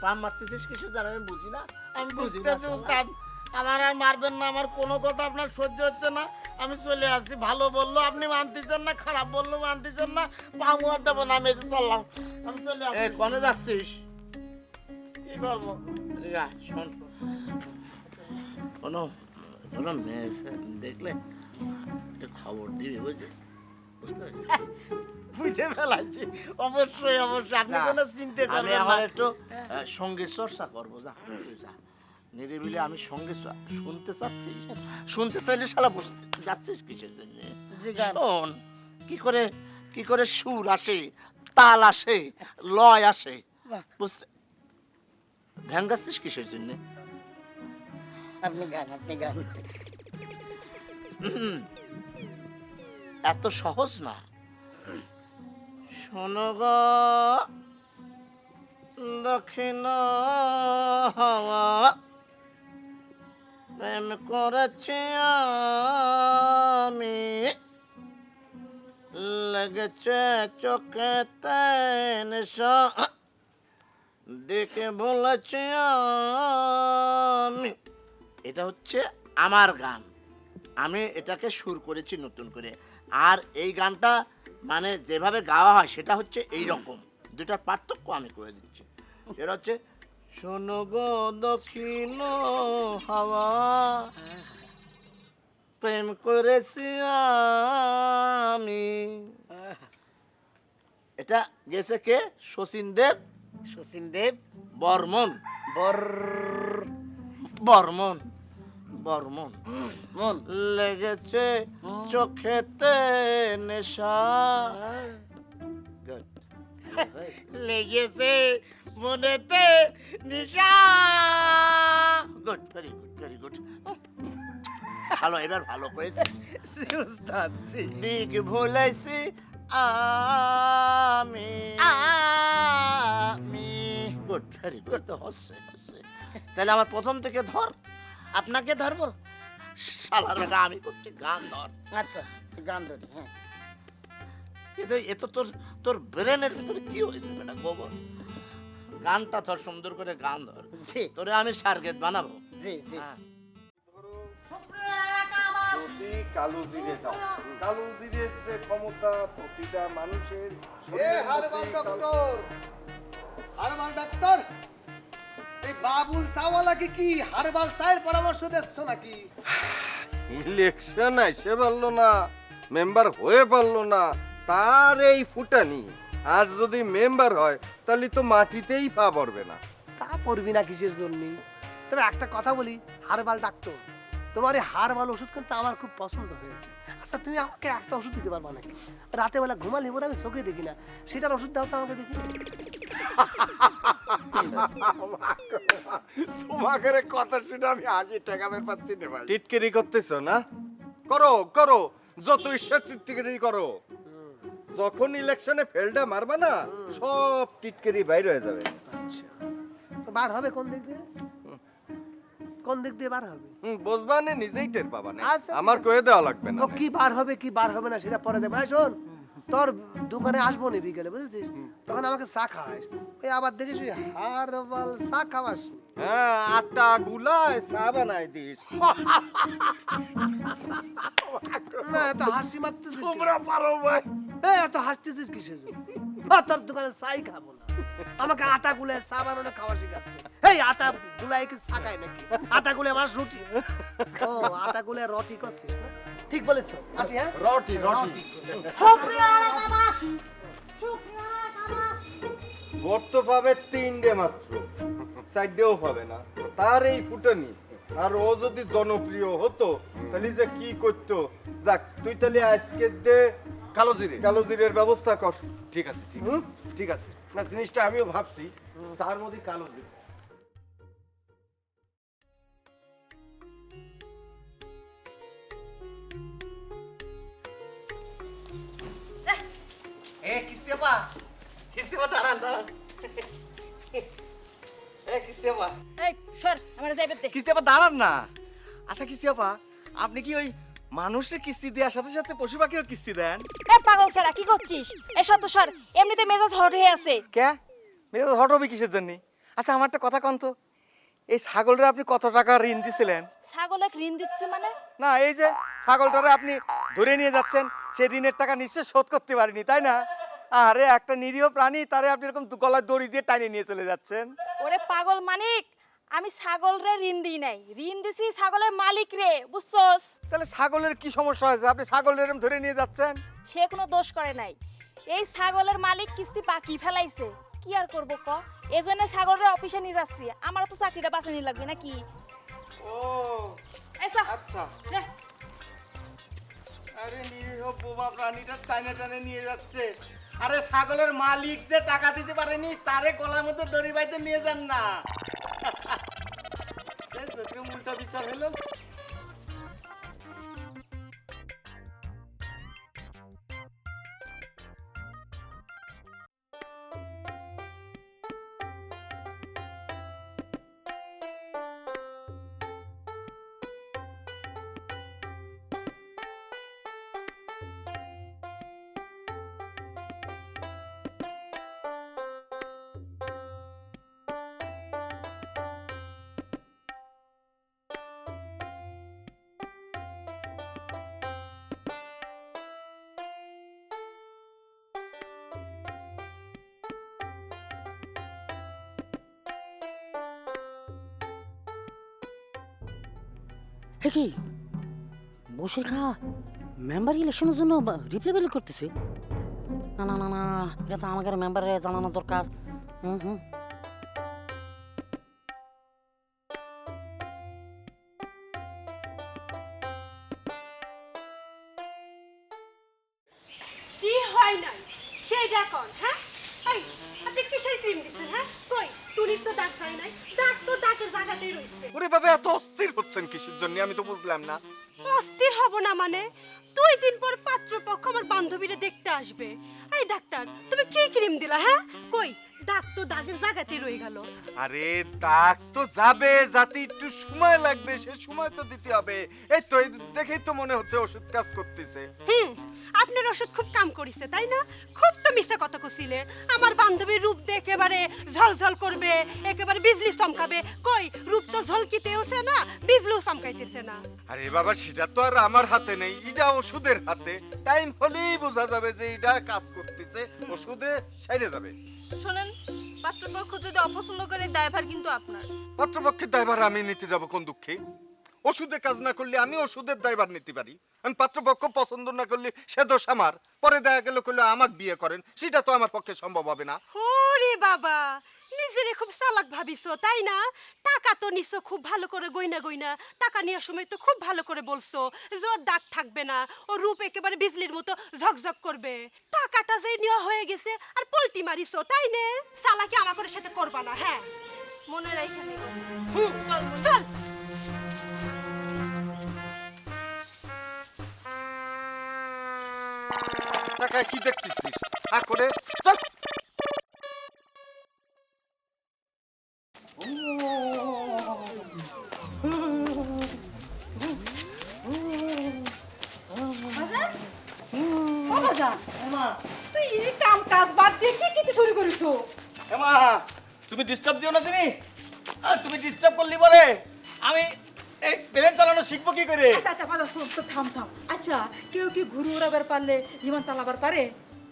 পাম মারতেছিস কিসের জন্য আমি বুঝি না। আমি বুঝতেছি উস্তাদ, আমার আর মারবেন না, আমার কোনো কথা আপনার সহ্য হচ্ছে না, আমি চলে আসি। ভালো বললো আপনি মানতেছেন না, খারাপ বললো মানতেছেন না, পামু আর দেবো না, আমি এসে চললাম, আমি চলে আসি। কোনে যাচ্ছিস? কি করবো? শোন, কোনো কোনো মেয়ে দেখলে একটা খবর দিবি, বুঝলি? বুঝতে পারছিস? বুঝে ফেলাচ্ছি, অবশ্যই অবশ্যই, আপনি কোনো চিন্তা করবেন না। আমি আমার একটু সঙ্গীত চর্চা করবো, যা যা নিরিবিলি। আমি সঙ্গীত শুনতে চাচ্ছিস, শুনতে চাইলে শালা বসতে যাচ্ছিস কিসের জন্য? শোন, কি করে সুর আসে, তাল আসে, লয় আসে, বুঝতে ভেঙ্গাচ্ছিস কিসের জন্য? আপনি গান এত সহজ না। শোনো গো দক্ষিণ হাওয়া, প্রেম করেছি আমি, লেগেছে চোখেতে নেশা, দেখে বলেছি আমি। এটা হচ্ছে আমার গান, আমি এটাকে সুর করেছি নতুন করে। আর এই গানটা মানে যেভাবে গাওয়া হয় সেটা হচ্ছে এই রকম, দুটার পার্থক্য আমি করে দিচ্ছি। এটা হচ্ছে শোনো গো দক্ষিণ হাওয়া, প্রেম করেছি আমি। এটা গেছে কে? শচীন দেব বর্মন। বর্মন মন লেগেছে চোখেতে নেশা, লেগেছে মনেতে নেশা। Good, very good. ভালো, এবার ভালো হয়েছে উস্তাদ। দিক ভুলেছি আমি, গুড, ভেরি গুড। তো হচ্ছে। তাহলে আমার প্রথম থেকে ধর, আপনাকে ধরবো? শালার বেটা, আমি করছি গান, ধর। আচ্ছা গান ধরি। হ্যাঁ, এ তো তোর ব্রেনের ভিতরে কি হয়েছে বেটা গোবর? গানটা ধর, সুন্দর করে গান ধর। তোরে আমি সারগেট বানাবো। জি জি। যদি কালো জিরে দাও, কালো জিরের যে ক্ষমতা প্রতিটা মানুষের হারবাল ডাক্তার, এই বাবুল সাওয়ালাকে কি হারবাল চায়ের পরামর্শ দিচ্ছ নাকি? ইলেকশন এসে পারলো না, মেম্বার হয়ে পারলো না, তার এই ফুটানি। আর যদি মেম্বার হয় তাহলে তো মাটিতেই পা পড়বে না। তা পড়বি না কিসের জন্য? তবে একটা কথা বলি, হারবাল ডাক্তার, তোমার এই হারবাল ওষুধ কিন্তু আমার খুব পছন্দ হয়েছে। আচ্ছা তুমি আমাকে একটা ওষুধ দিতে পারবা নাকি? রাতে বেলা ঘুমালে পরে আমি চোখে দেখি না, সেটার ওষুধ দাও তো আমাকে দেখি। তোমাকে কথা শুনে আমি আগে ঠেকাবের পাচ্ছি না ভাই। টিটকিরি করতেছ না? করো, যত ইচ্ছা টিটকিরি করো। যখন ইলেকশনে ফেলটা মারবা না, সব টিটকিরি বাইর হয়ে যাবে। আচ্ছা, তো বার হবে কোন দিক দিয়ে? কোন দিক দিয়ে বার হবে? বুঝবা না, নিজেই টের পাবা না। আচ্ছা, আমার কয়ে দেওয়া লাগবে না। ও কি বার হবে কি বার হবে না সেটা পরে দেবে। শোন, তোর দোকানে আসবো নি বিকেলে, বুঝেছিস? তখন আমাকে চা খাওয়াইস। ওই আবার দেখিস ওই হারবাল চা খাওয়াস। হ্যাঁ, আটা গুলায় চা বানাই দিস। না, এত হাসি মারতেছিস কেন? তোমরা পারো ভাই। এত হাসতেছিস কিসের জন্য? তোর দোকানে চাই খাবো না, আমাকে আটা গুলায় চা বানানো খাওয়া শিখাচ্ছে। এই আটা গুলায় কি চা খায় নাকি? আটা গুলে আমার রুটি। ও, আটা গুলে রুটি করছিস না? ঠিক বলেছ। আসি। হ্যাঁ, রটি ভোট তো পাবে 3টে মাত্র, 4টেও পাবে না। তার এই ফুটানি। আর ও যদি জনপ্রিয় হতো তাহলে যে কি করতো। যাক, তুই তাহলে আজকে দে কালো জিরের ব্যবস্থা কর। ঠিক আছে, ঠিক আছে। না, জিনিসটা আমিও ভাবছি, তার মধ্যে কালো জিরে। দাঁড়ান। এই সর, আমার যাইবে দে। কিস্তি আপা দাঁড়ান না। আচ্ছা কিস্তি আপা, আপনি কি ওই মানুষের কিস্তি দেওয়ার সাথে সাথে পশু পাখিরও কিস্তি দেন? এ পাগল ছেড়া কি করছিস? এ সন্তোষর এমনিতে মেজাজ হট হয়ে আছে। কে মেয়ে হট হবে কিসের জন্য? আচ্ছা আমার একটা কথা কন তো, এই ছাগলটা আপনি কত টাকা ঋণ দিছিলেন? ছাগলে ঋণ দিচ্ছে মানে? না এই যে ছাগলটারে আপনি ধরে নিয়ে যাচ্ছেন, সেই ঋণের টাকা নিশ্চয় শোধ করতে পারেনি, তাই না? আরে একটা নিরীহ প্রাণী, তারে আপনি এরকম গলায় দড়ি দিয়ে টানিয়ে নিয়ে চলে যাচ্ছেন। ওরে পাগল মানিক, আমি ছাগলরে ঋণ দিই নাই, ঋণ দিছি ছাগলের মালিক রে, বুঝছস? তাহলে ছাগলের কি সমস্যা হয়েছে? আপনি ছাগলের এরকম ধরে নিয়ে যাচ্ছেন। সে কোনো দোষ করে নাই, এই ছাগলের মালিক কিস্তি বাকি ফেলাইছে, কি আর করব ক? এজন্য ছাগলরে অফিসে নিয়ে যাচ্ছি, আমারও তো চাকরিটা বাঁচানি লাগবে নাকি? ও আচ্ছা আচ্ছা। রে, আরে নিরীহ বোবা প্রাণীটা টানে টানে নিয়ে যাচ্ছে। আরে ছাগলের মালিক যে টাকা দিতে পারেনি, তারে গলার মধ্যে দড়ি বাইতে নিয়ে যান না। চোখে উল্টা বিচার হলো। হে কি বসে খা মেম্বার ইলেকশনের জন্য রিপ্লাই করতেছে? না না না না, এটা তো আমাকে মেম্বারে জানানো দরকার। হুম হুম। কি হয় নাই সেটা কোন? হ্যাঁ এই আপনি কিসের ক্রিম দিচ্ছেন? হ্যাঁ কই টুনির তো দাগ হয় নাই, দাগ তো দাগের জায়গাতেই রইছে। ওরে বাবা এত অস্থির হচ্ছেন কিসের জন্য আমি তো বুঝলাম না। অস্থির হব না মানে? 2 দিন পর পাত্রপক্ষ আমার বান্ধবীরা দেখতে আসবে। এই ডাক্তার তুমি কি ক্রিম দিলা? হ্যাঁ কই দাগ তো দাগের জায়গাতেই রয়ে গেল। আরে দাগ তো যাবে, যাতে একটু সময় লাগবে, সে সময় তো দিতে হবে। এই তো এই দেখেই তো মনে হচ্ছে ওষুধ কাজ করতেছে। আপনার ওষুধ খুব কাম করিছে তাই না? খুব তো মিশা কথা কছিলে, আমার বান্ধবীর রূপ দেখে একেবারে ঝলঝল করবে, একেবারে বিজলি চমকাবে। কই রূপ তো ঝলকিতেওছে না, বিজলিও চমকাইতেছে না। আরে বাবা সেটা তো আর আমার হাতে নেই, এটা ওষুধের হাতে। টাইম হলেই বোঝা যাবে যে এটা কাজ করতেছে, ওষুধে সেরে যাবে। শুনেন, পাত্রপক্ষ যদি অপছন্দ করে ড্রাইভার কিন্তু আপনার। পাত্রপক্ষের দায়ভার আমি নিতে যাব কোন দুঃখে? ওষুধে কাজ না করলে আমি ওষুধের দায়ভার নিতে পারি। আমি পাত্রপক্ষ পছন্দ না করলে সে দোষ আমার। পরে দেখা গেল কইলো আমাকে বিয়ে করেন, সেটা তো আমার পক্ষে সম্ভব হবে না। ওরে বাবা, নিজেরে খুব চালাক ভাবিছো তাই না? টাকা তো নিছো খুব ভালো করে গয়না গয়না, টাকা নেওয়ার সময় তো খুব ভালো করে বলছো যে ওর দাগ থাকবে না, ও রূপ একেবারে বিজলির মতো ঝকঝক করবে। টাকাটা যে নেওয়া হয়ে গেছে আর পল্টি মারিছো তাই না? চালাকি আমাদের সাথে করবা না। হ্যাঁ মনে রাখা নেব। চল চল। টাকা কি দেখতেছিস? হা করে চল। তুই এই কাম কাজ বাদ দিয়ে কি কি শুরু করিছো? এমা তুমি ডিস্টার্ব দিও না দিনি। আর তুমি ডিস্টার্ব করলি বলে আমি এই প্লেন চালানো শিখবো কি করে? আচ্ছা আচ্ছা বাবা শোন তো, থাম থাম। আচ্ছা কেউ কি ঘুরে উড়াবার পারলে বিমান চালাবার পারে?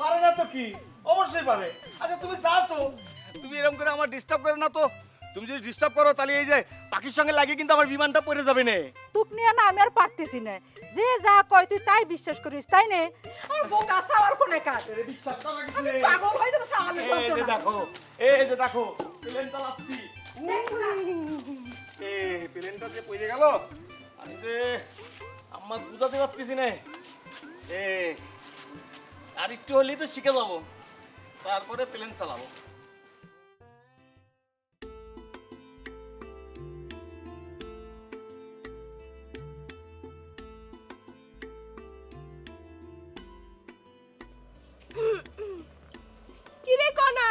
পারে না তো কি, অবশ্যই পারে। আচ্ছা তুমি যাও তো, তুমি এরকম করে আমার ডিস্টার্ব করো না তো। তুমি যদি ডিস্টার্ব করো তাহলে এই যে পাখির সঙ্গে লাগিয়ে কিন্তু আমার বিমানটা পড়ে যাবে না। তুপ নিয়ে না আমি আর পারতেছি না, যে যা কয় তুই তাই বিশ্বাস করিস তাই নে। আর বোকা সাওয়ার কোনে কাজ? বিশ্বাসটা লাগছে। আমি পাগল হয়ে যাবো সাওয়ালে এই যে দেখো, এই যে দেখো প্লেন চালাচ্ছি। এই প্লেনটা যে পড়ে গেল, আমি যে আম্মা বুঝাতে পারতেছি না। আর একটু হলেই তো শিখে যাবো, তারপরে প্লেন চালাবো। কিরে কনা,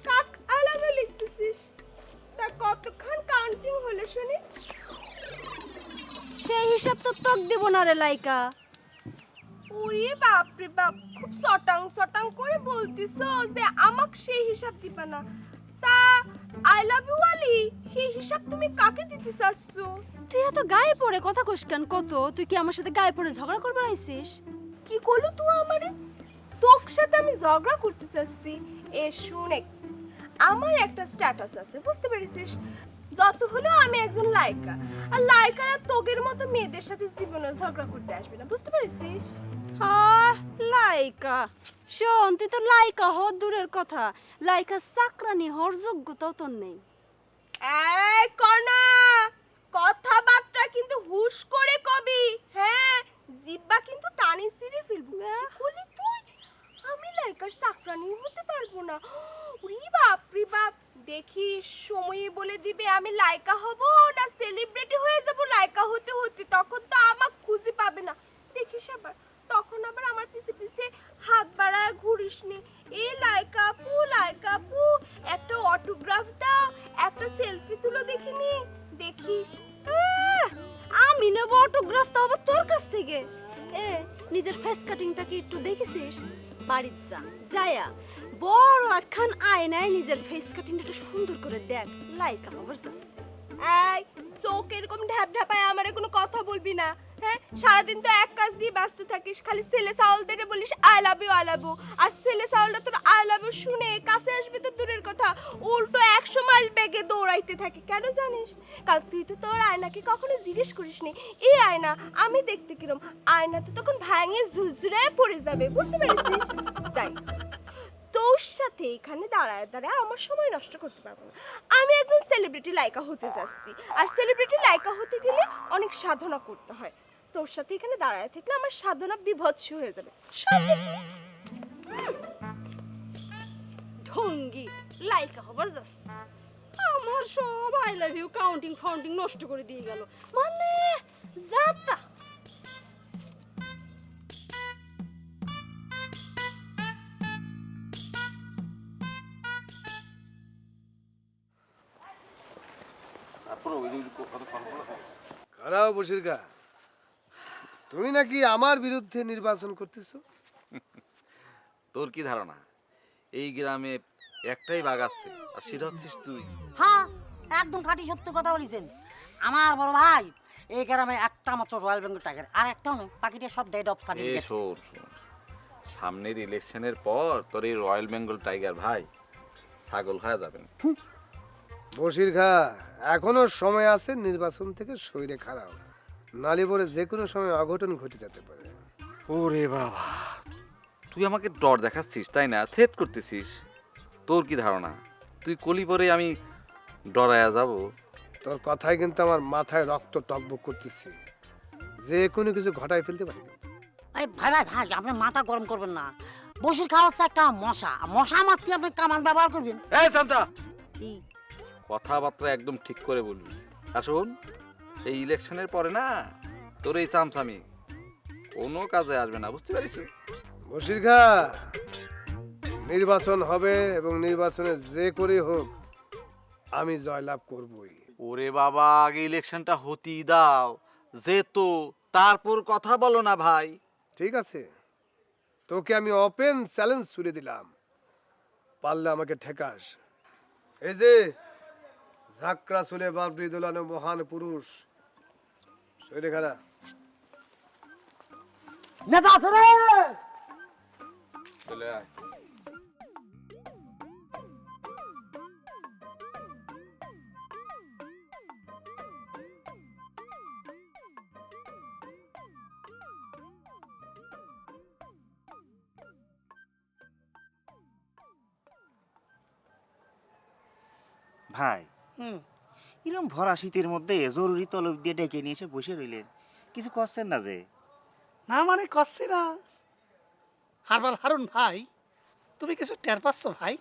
কাক আলাদা লিখতেছিস? তা কতক্ষণ কাউন্টিং হলো শুনি? সেই হিসাব তো তোক দেব না রে লাইকা। ওরে বাপ রে বাপ, খুব সটাং সটাং করে বলতিছো যে আমাক সেই হিসাব দিবা না। তা আই লাভ ইউ আলি, সেই হিসাব তুমি কাকে দিতে চাচ্ছো? তুই এত গায়ে পড়ে কথা কইস কেন কত? তুই কি আমার সাথে গায়ে পড়ে ঝগড়া করবার আইছিস? কি করলো তুই আমারে? তোর সাথে আমি ঝগড়া করতে চাচ্ছি? এ শুনে, আমার একটা স্ট্যাটাস আছে, বুঝতে পেরেছিস? যত হলো আমি একজন লাইকা, আর লাইকারা তোগের মতো মেয়েদের সাথে জীবনে ঝগড়া করতে আসবে না, বুঝতে পেরেছিস? হ্যাঁ লাইকা। শোন, তুই তো লাইকা হ দূরের কথা, লাইকা চাকরানি হওয়ার যোগ্যতাও তোর নেই। এই কর্ণা, কথাবার্তা কিন্তু হুশ করে কবি, হ্যাঁ? জিব্বা কিন্তু টানি ছিঁড়ে ফেলবো। বলি তুই, আমি লাইকার চাকরানি হতে পারবো না? উরি বাপ রে বাপ, দেখি সময়ে বলে দিবে আমি লাইকা হব না সেলিব্রিটি হয়ে যাব লাইকা হতে হতে, তখন তো আমাকে খুঁজে পাবে না। দেখিস আবার, তখন আবার আমার পিছে পিছে হাত বাড়ায় ঘুরিস নি। এই লাইকা আপু, একটা অটোগ্রাফ দাও, একটা সেলফি তুলো দেখিনি, দেখিস। আমি নেব অটোগ্রাফ, তো আবার তোর কাছ থেকে? নিজের ফেস কাটিংটা কি একটু দেখেছিস? বাড়িতে যা, যায়া বড় একখান আয়নায় নিজের ফেস কাটিংটা একটু সুন্দর করে দেখ, লাইকা হবার যাচ্ছে। এই চোখ এরকম ঢ্যাপ ঢ্যাপায় আমারে কোনো কথা বলবি না, হ্যাঁ? সারাদিন তো এক কাজ দিয়ে ব্যস্ত থাকিস, খালি ছেলে সাউলদের বলিস আই লাভ ইউ, আর ছেলে সাউলটা তোর আই লাভ ইউ শুনে কাছে আসবে তো দূরের কথা, উল্টো 100 মাইল বেগে দৌড়াইতে থাকে। কেন জানিস? কাল তুই তো তোর আয়নাকে কখনো জিজ্ঞেস করিস নি, এই আয়না আমি দেখতে কিরম? আয়না তো তখন ভাঙে ঝুরঝুরায় পড়ে যাবে, বুঝতে পেরেছিস? যাই, তোর সাথে এখানে দাঁড়ায় দাঁড়ায় আমার সময় নষ্ট করতে পারবো না। আমি একজন সেলিব্রিটি লাইকা হতে যাচ্ছি, আর সেলিব্রিটি লাইকা হতে গেলে অনেক সাধনা করতে হয়। তোর সাথে এখানে দাঁড়ায় থাকলে আমার সাধনা বিভৎস হয়ে যাবে। ঢঙ্গি, লাইকা হবার যাচ্ছে, আমার সব আই লাভ ইউ কাউন্টিং ফাউন্টিং নষ্ট করে দিয়ে গেল, মানে যাতা। খারাপ বসির গা, তুমি নাকি আমার বিরুদ্ধে নির্বাচন করতেছো? তোর কি ধারণা এই গ্রামে একটাই বাঘ আছে, আর সেটা হচ্ছিস তুই? হ্যাঁ, একদম খাঁটি সত্য কথা বলেছেন। আমার বড় ভাই এই গ্রামে একটা মাত্র রয়্যাল বেঙ্গল টাইগার, আর একটাও নয়, বাকিটা সব ডেড অফ এ সার্টিফিকেট। শোন শোন, সামনের ইলেকশনের পর তোর এই রয়্যাল বেঙ্গল টাইগার ভাই ছাগল খাওয়া যাবেন। বসির খা, এখনো সময় আছে নির্বাচন থেকে সইরে খারাপ, নালি পরে যে কোনো সময় অঘটন ঘটে যেতে পারে। ওরে বাবা, তুই আমাকে ডর দেখাচ্ছিস তাই না? থ্রেট করতেছিস? তোর কি ধারণা তুই কলি পরে আমি ডরায়া যাব? তোর কথাই কিন্তু আমার মাথায় রক্ত টকবক করতেছে, যে কোনো কিছু ঘটায় ফেলতে পারি। ভাই ভাই ভাই, আপনি মাথা গরম করবেন না। বসির খা হচ্ছে একটা মশা, মশা মারতে আপনি কামান ব্যবহার করবেন। এই শান্তা, কি? কথাবার্তা একদম ঠিক করে বলবি। আর শোন, এই ইলেকশনের পরে না তোর এই চামচামি কোনো কাজে আসবে না, বুঝতে পারিস? বসির খা, নির্বাচন হবে এবং নির্বাচনে যে করে হোক আমি জয়লাভ করবই। ওরে বাবা, আগে ইলেকশনটা হতেই দাও, যেত তারপর কথা বলো না ভাই। ঠিক আছে, তোকে আমি ওপেন চ্যালেঞ্জ ছুড়ে দিলাম, পারলে আমাকে ঠেকাস। এই যে ঝাঁকড়া চুলে বাবরি দোলানো মহান পুরুষ শরীরে খারা নেতা আছে রে। চলে আয়। ভাই, এরকম ভরা শীতের মধ্যে জরুরি তলব দিয়ে ডেকে নিয়ে এসে বসে রইলেন, কিছু করছেন না যে? না মানে করছি না। হারবাল হারুন ভাই, তুমি কিছু টের পাচ্ছ ভাই?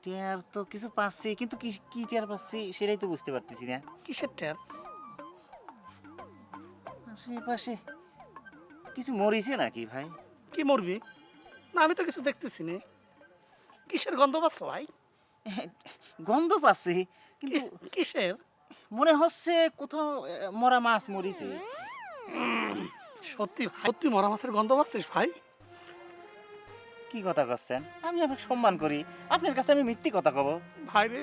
টের তো কিছু পাচ্ছি, কিন্তু কি কি টের পাচ্ছি সেটাই তো বুঝতে পারতেছি না। কিসের টের? আশেপাশে কিছু মরিছে নাকি ভাই? কি মরবি? না আমি তো কিছু দেখতেছি না। কিসের গন্ধ পাচ্ছ ভাই? গন্ধ পাচ্ছি, কিন্তু কিসের? মনে হচ্ছে কোথাও মরা মাছ মরিছে। সত্যি ভাই, সত্যি মরা মাছের গন্ধ পাচ্ছিস ভাই? কি কথা করছেন? আমি আপনাকে সম্মান করি, আপনার কাছে আমি মিথ্যে কথা কব? ভাই রে,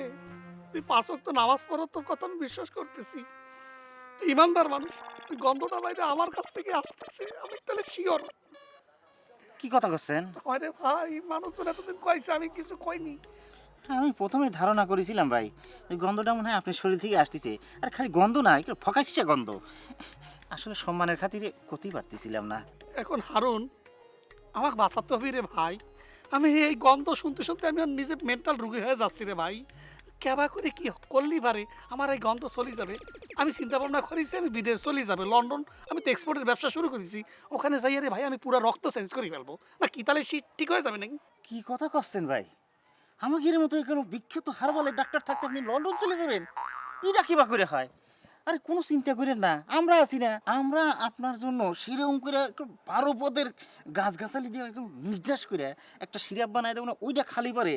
তুই 5 ওয়াক্ত নামাজ পড়ো, তোর কথা আমি বিশ্বাস করতেছি। তুই ইমানদার মানুষ, তুই গন্ধটা বাইরে আমার কাছ থেকে আসতেছে, আমি তাহলে শিওর। কি কথা করছেন? আরে ভাই, মানুষজন এতদিন কইছে, আমি কিছু কইনি। আমি প্রথমে ধারণা করেছিলাম ভাই ওই গন্ধটা মনে হয় আপনার শরীর থেকে আসতেছে, আর খালি গন্ধ না, একটু ফকাশা গন্ধ। আসলে সম্মানের খাতিরে করতেই পারতেছিলাম না। এখন হারুন, আমাকে বাঁচাতে হবে রে ভাই। আমি এই গন্ধ শুনতে শুনতে আমি আর নিজে মেন্টাল রোগী হয়ে যাচ্ছি রে ভাই। কেবা করে কি করলেই পারে আমার এই গন্ধ চলে যাবে। আমি চিন্তা ভাবনা করেছি আমি বিদেশ চলে যাবে, লন্ডন। আমি তো এক্সপোর্টের ব্যবসা শুরু করেছি, ওখানে যাই রে ভাই আমি পুরো রক্ত চেঞ্জ করে ফেলবো। না কি তাহলে শীত ঠিক হয়ে যাবে নাকি? কি কথা করছেন ভাই? আমাকে এর মতো কোনো বিখ্যাত হারবালের ডাক্তার থাকতে আপনি লন্ডন চলে যাবেন? এটা কিবা করে হয়? আরে কোনো চিন্তা করেন না, আমরা আছি না। আমরা আপনার জন্য সেরকম করে একটু 12 পদের গাছগাছালি দিয়ে একদম নির্যাস করে একটা সিরাপ বানায় দেবো না, ওইটা খালি পারে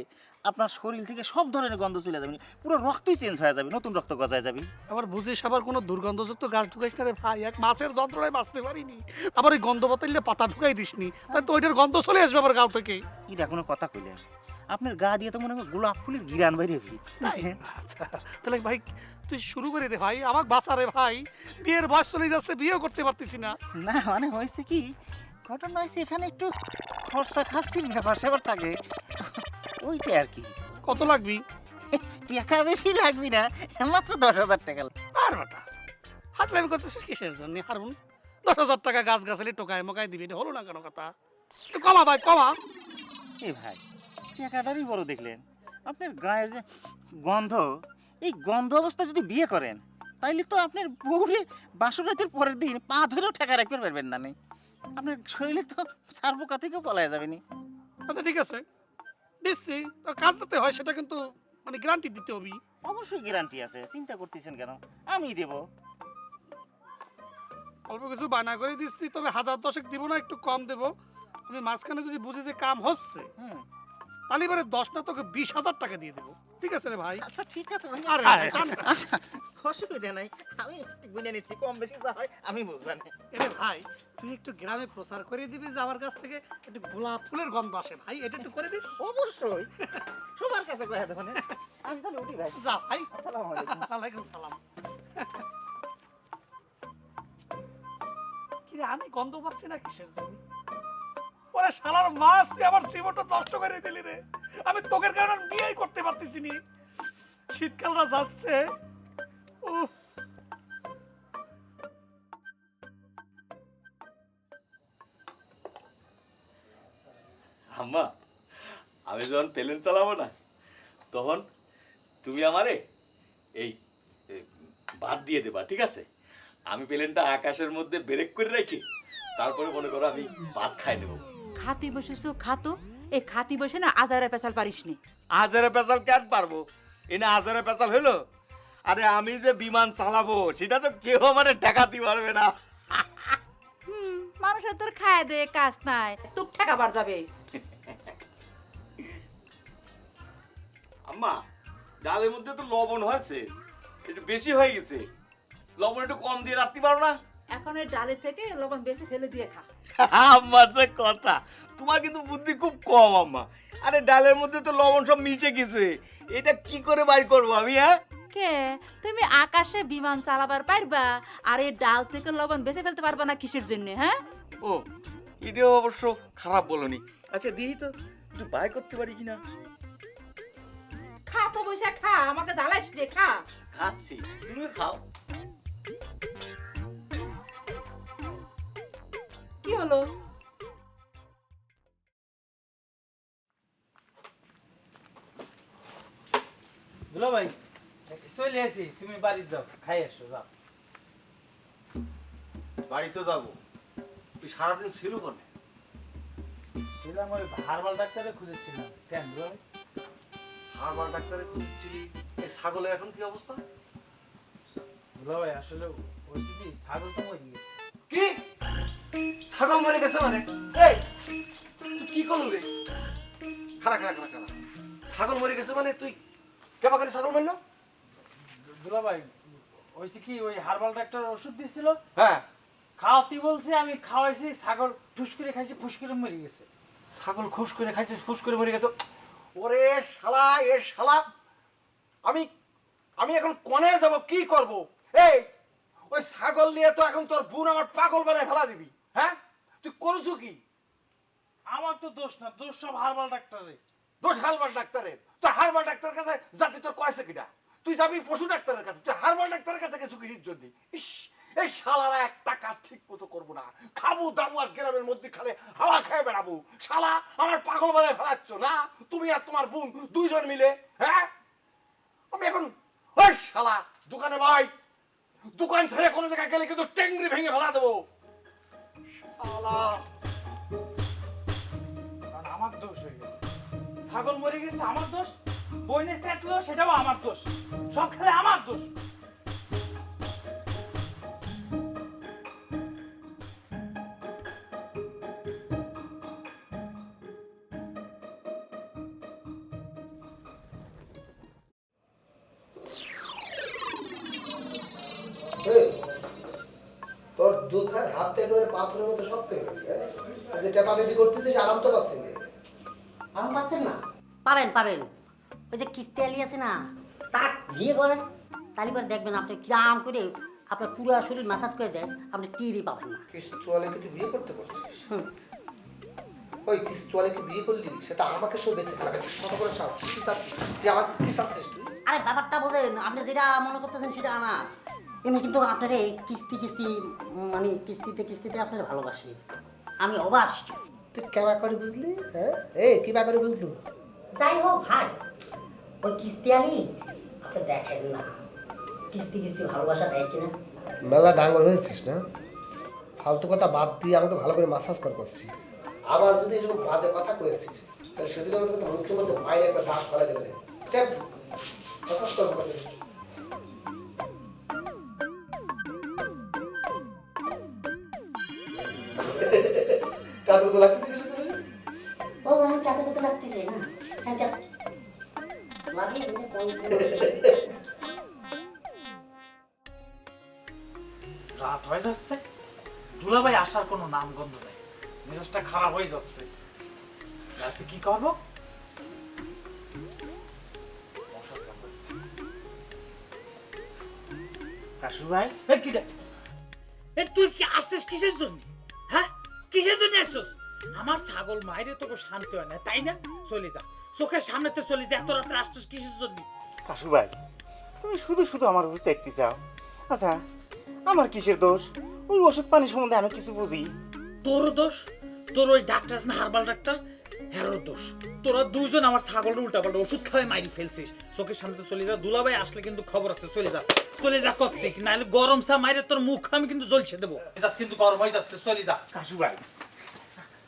আপনার শরীর থেকে সব ধরনের গন্ধ চলে যাবে, পুরো রক্তই চেঞ্জ হয়ে যাবে, নতুন রক্ত গজায় যাবে। আবার বুঝিস আবার কোনো দুর্গন্ধযুক্ত গাছ ঢুকাইস না রে ভাই। এক মাছের যন্ত্রণায় বাঁচতে পারিনি, আবার ওই গন্ধ বোতলে পাতা ঢুকাই দিসনি, তাই তো ওইটার গন্ধ চলে আসবে আবার গাও থেকে। এটা কোনো কথা কইলেন? আপনার গা দিয়ে তো মনে হয় গোলাপ ফুলের গিরান বাইরে তাহলে ভাই তুই শুরু করে দে ভাই, আমাকে বাঁচা রে ভাই। বিয়ের বয়স চলে যাচ্ছে, বিয়েও করতে পারতেছি না। না মানে হয়েছে কি, ঘটনা হয়েছে এখানে একটু খরচা খার্চির ব্যাপার স্যাপার থাকে, ওইটা আর কি। কত লাগবি? টাকা বেশি লাগবি না, মাত্র 10,000 টাকা। আর বাটা হাজলামি করতেছিস কিসের জন্য হারুন? 10,000 টাকা গাছ গাছালি টোকায় মোকায় দিবি, এটা হলো না কেন কথা? একটু কমা ভাই, কমা। এ ভাই, টাকাটারই বড় দেখলেন? আপনার গায়ের যে গন্ধ, এই গন্ধ অবস্থা যদি বিয়ে করেন তাইলে তো আপনার বউরে বাসর রাতের পরের দিন পা ধরেও টাকা রাখতে পারবেন না। আপনার শরীরে তো সারবোকা থেকেও পলায় যাবে নি। আচ্ছা ঠিক আছে, দিচ্ছি। কাজ যাতে হয় সেটা কিন্তু মানে গ্যারান্টি দিতে হবে। অবশ্যই গ্যারান্টি আছে, চিন্তা করতেছেন কেন? আমি দেব। অল্প কিছু বায়না করে দিচ্ছি, তবে 1000-10 দিব না, একটু কম দেব। আমি মাঝখানে যদি বুঝি যে কাম হচ্ছে, তাহলে এবারে 10 না তোকে 20,000 টাকা দিয়ে দেবো। ঠিক আছে রে ভাই? আচ্ছা ঠিক আছে ভাই। আরে আচ্ছা অসুবিধা নাই, আমি গুনে নিচ্ছি, কম বেশি যা হয় আমি বুঝবেন। এরে ভাই, তুই একটু গ্রামে প্রচার করে দিবি যে আমার কাছ থেকে একটু গোলাপ ফুলের গন্ধ আসে ভাই, এটা একটু করে দিস। অবশ্যই, সবার কাছে কয়ে দেবেন। আমি তাহলে উঠি ভাই। যা ভাই। আসসালামু আলাইকুম। ওয়ালাইকুম সালাম। কিরে আমি গন্ধ পাচ্ছি না কিসের জন্য? ওরে শালার মাছ, তুই আমার জীবনটা নষ্ট করে দিলি রে। আমি তোকের কারণে বিয়েই করতে পারতেছি নি। শীতকালটা যাচ্ছে। উফ। আম্মা, আমি যখন প্লেন চালাবো না, তখন তুমি আমারে এই বাদ দিয়ে দেবা, ঠিক আছে? আমি প্লেনটা আকাশের মধ্যে ব্রেক করে রাখি, তারপরে মনে করো আমি ভাত খাই নেবো। খাতি বসেছো খাতো, এই খাতি বসে না আজারে পেছাল পারিস নি। আজারে পেছাল কেন পারবো? এনে আজারে পেছাল হলো? আরে আমি যে বিমান চালাবো সেটা তো কেউ আমার ঠেকাতে পারবে না। মানুষের তোর খায় দে কাজ নাই, তুক ঠেকাবার যাবে। আম্মা, ডালের মধ্যে তো লবণ হয়েছে, একটু বেশি হয়ে গেছে, লবণ একটু কম দিয়ে রাখতে পারো না? এখন এই ডালের থেকে লবণ বেশি ফেলে দিয়ে খা। আম্মার যে কথা, তোমার কিন্তু বুদ্ধি খুব কম আম্মা। আরে ডালের মধ্যে তো লবণ সব মিশে গেছে, এটা কি করে বাইর করবো আমি? হ্যাঁ কে তুমি আকাশে বিমান চালাবার পারবা আর এই ডাল থেকে লবণ বেশি ফেলতে পারবা না কিসের জন্য? হ্যাঁ, ও এটাও অবশ্য খারাপ বলনি। আচ্ছা দিই তো একটু বাই করতে পারি কিনা। খা তো বৈশা খা, আমাকে জ্বালাইস দে, খা। খাচ্ছি, তুমি খাও। কি হলো? দুলা ভাই চলে আসি, তুমি বাড়ি যাও, খাই আসো, যাও। বাড়ি তো যাবো, তুই সারাদিন ছিল কোনে? ছিলাম ওই হারবাল ডাক্তারে খুঁজেছিলাম। কেন দুলা ভাই? হারবাল ডাক্তারে খুঁজছিলি, এই ছাগলের এখন কি অবস্থা? দুলা ভাই আসলে ওই দিদি ছাগল তো মরে গেছে। কি ছাগল মরে গেছে মানে? এই তুই কি করলি রে? খারা খারা খারা খারা, ছাগল মরে গেছে মানে তুই কেবা করে ছাগল মারলো? দুলা ভাই হয়েছে কি, ওই হারবাল ডাক্তার ওষুধ দিছিল, হ্যাঁ, খাওয়াতে বলছে, আমি খাওয়াইছি, ছাগল ঠুস করে খাইছি, ফুস করে মরে গেছে। ছাগল খুশ করে খাইছিস, ফুস করে মরে গেছে। ওরে শালা, এ শালা, আমি আমি এখন কোনে যাব, কি করব? এই ওই ছাগল নিয়ে তো এখন তোর বোন আমার পাগল বানায় ফেলা দিবি। হ্যাঁ, তুই করছো কি? আমার তো দোষ না, দোষ সব হারবাল ডাক্তারের। দোষ হারবাল ডাক্তারের? তুই হারবাল ডাক্তারের কাছে যাতে তোর কয়েছে কিনা? তুই যাবি পশু ডাক্তারের কাছে, তুই হারবাল ডাক্তারের কাছে গেছো কিসের জন্য? ইস, এই শালারা একটা কাজ ঠিক মতো করবো না, খাবো দাবো আর গ্রামের মধ্যে খালে হাওয়া খেয়ে বেড়াবো। শালা আমার পাগল বানায় ফেলাচ্ছ না তুমি আর তোমার বোন দুইজন মিলে। হ্যাঁ, আমি এখন ওই শালা দোকানে ভাই, দোকান ছেড়ে কোনো জায়গায় গেলে কিন্তু টেংরি ভেঙে ফেলা দেবো। শালা, কারণ আমার দোষ হয়ে গেছে, ছাগল মরে গেছে আমার দোষ, বইনে চেটলো সেটাও আমার দোষ, সব খেলে আমার দোষ। তোর দুখার হাত থেকে পাথরের মতো সব পেয়ে গেছে। যে টেপা টেপি করতেছিস, আরাম তো পাচ্ছি না। আরাম পাচ্ছেন না? পাবেন পাবেন। ওই যে কিস্তি আলি আছে না, তাক গিয়ে করেন, তাহলে পরে দেখবেন আপনি কিরাম করে আপনার পুরো শরীর ম্যাসাজ করে দেয়, আপনি টিড়ি পাবেন না। কিস্তুয়ালে কি বিয়ে করতে পারছিস? ওই কিস্তুয়ালে কি বিয়ে করলি, সেটা আমাকে সব বেঁচে ফেলাবে। কত করে চাও? কি চাচ্ছিস তুই? আমার কি চাচ্ছিস তুই? আরে ব্যাপারটা বোঝেন, আপনি যেটা মনে করতেছেন সেটা না। এমনি কিন্তু আপনার এই কিস্তি কিস্তি মানে কিস্তিতে কিস্তিতে আপনার ভালোবাসি আমি অবাস। তুই কেবা করে বুঝলি? হ্যাঁ, এই কিবা করে বুঝলু? যাই হোক ভাই, ওই কিস্তি আলি আপনি দেখেন না, কিস্তি কিস্তি ভালোবাসা দেয় কিনা। মেলা ডাঙ্গর হয়েছিস না, ফালতু কথা বাদ দিয়ে আমাকে ভালো করে মাসাজ করছি। আবার যদি এরকম বাজে কথা কয়েছিস, তাহলে সেদিন আমাকে তো মুখের মধ্যে বাইরে একটা দাস ফেলা দেবে। ঠিক মাসাজ করবো। কাদু তো লাগতেছে কিছু করে? ও আমি কাছে করতে লাগতেছে না, লাগে রাত হয়ে যাচ্ছে, দুলাভাই আসার কোনো নাম গন্ধ নেই, মেজাজটা খারাপ হয়ে যাচ্ছে। রাতে কি করবো? কাশু ভাই, তুই কি আসছিস কিসের জন্য? হ্যাঁ, কিসের জন্য আসছিস? আমার ছাগল মাইরে তোকে শান্তি হয় না, তাই না? চলে যা, চোখের সামনেতে চলে যা। এত রাত্রে আসছিস কিসের জন্য? কাশু ভাই, তুমি শুধু শুধু আমার উপর চাইতে চাও। আচ্ছা, আমার কিসের দোষ? ওই ওষুধ পানি সম্বন্ধে আমি কিছু বুঝি। তোর দোষ? তোর ওই ডাক্তার আছে না, হারবাল ডাক্তার, হ্যারোর দোষ। তোরা দুইজন আমার ছাগলের উল্টাপাল্টা ওষুধ খাওয়াই মাইরি ফেলছিস। চোখের সামনে চলে যা, দুলাভাই আসলে কিন্তু খবর আছে। চলে যা, চলে যা করছি, নাহলে গরম চা মাইরে তোর মুখ আমি কিন্তু জ্বলছে দেবো। মেজাজ কিন্তু গরম হয়ে যাচ্ছে, চলে যা। কাশু ভাই,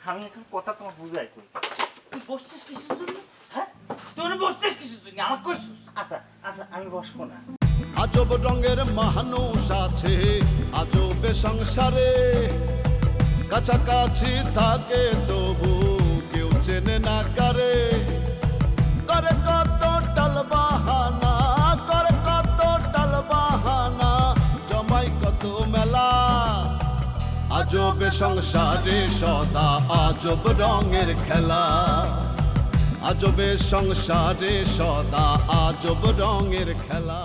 আমি এখন কথা তোমার বুঝাই কই। তুই বসছিস কিসের জন্য? হ্যাঁ, তুই বসছিস কিসের জন্য? আমার কইছিস? আচ্ছা আচ্ছা, আমি বসবো না। আজব রঙের মানুষ আছে আজবে সংসারে, কাছাকাছি থাকে তবু কেউ চেনে না কারে। করে কত টাল বাহানা, করে কত টাল বাহানা, জমাই কত মেলা। আজবে সংসারে সদা আজব রঙের খেলা, আজবে সংসারে সদা আজব রঙের খেলা।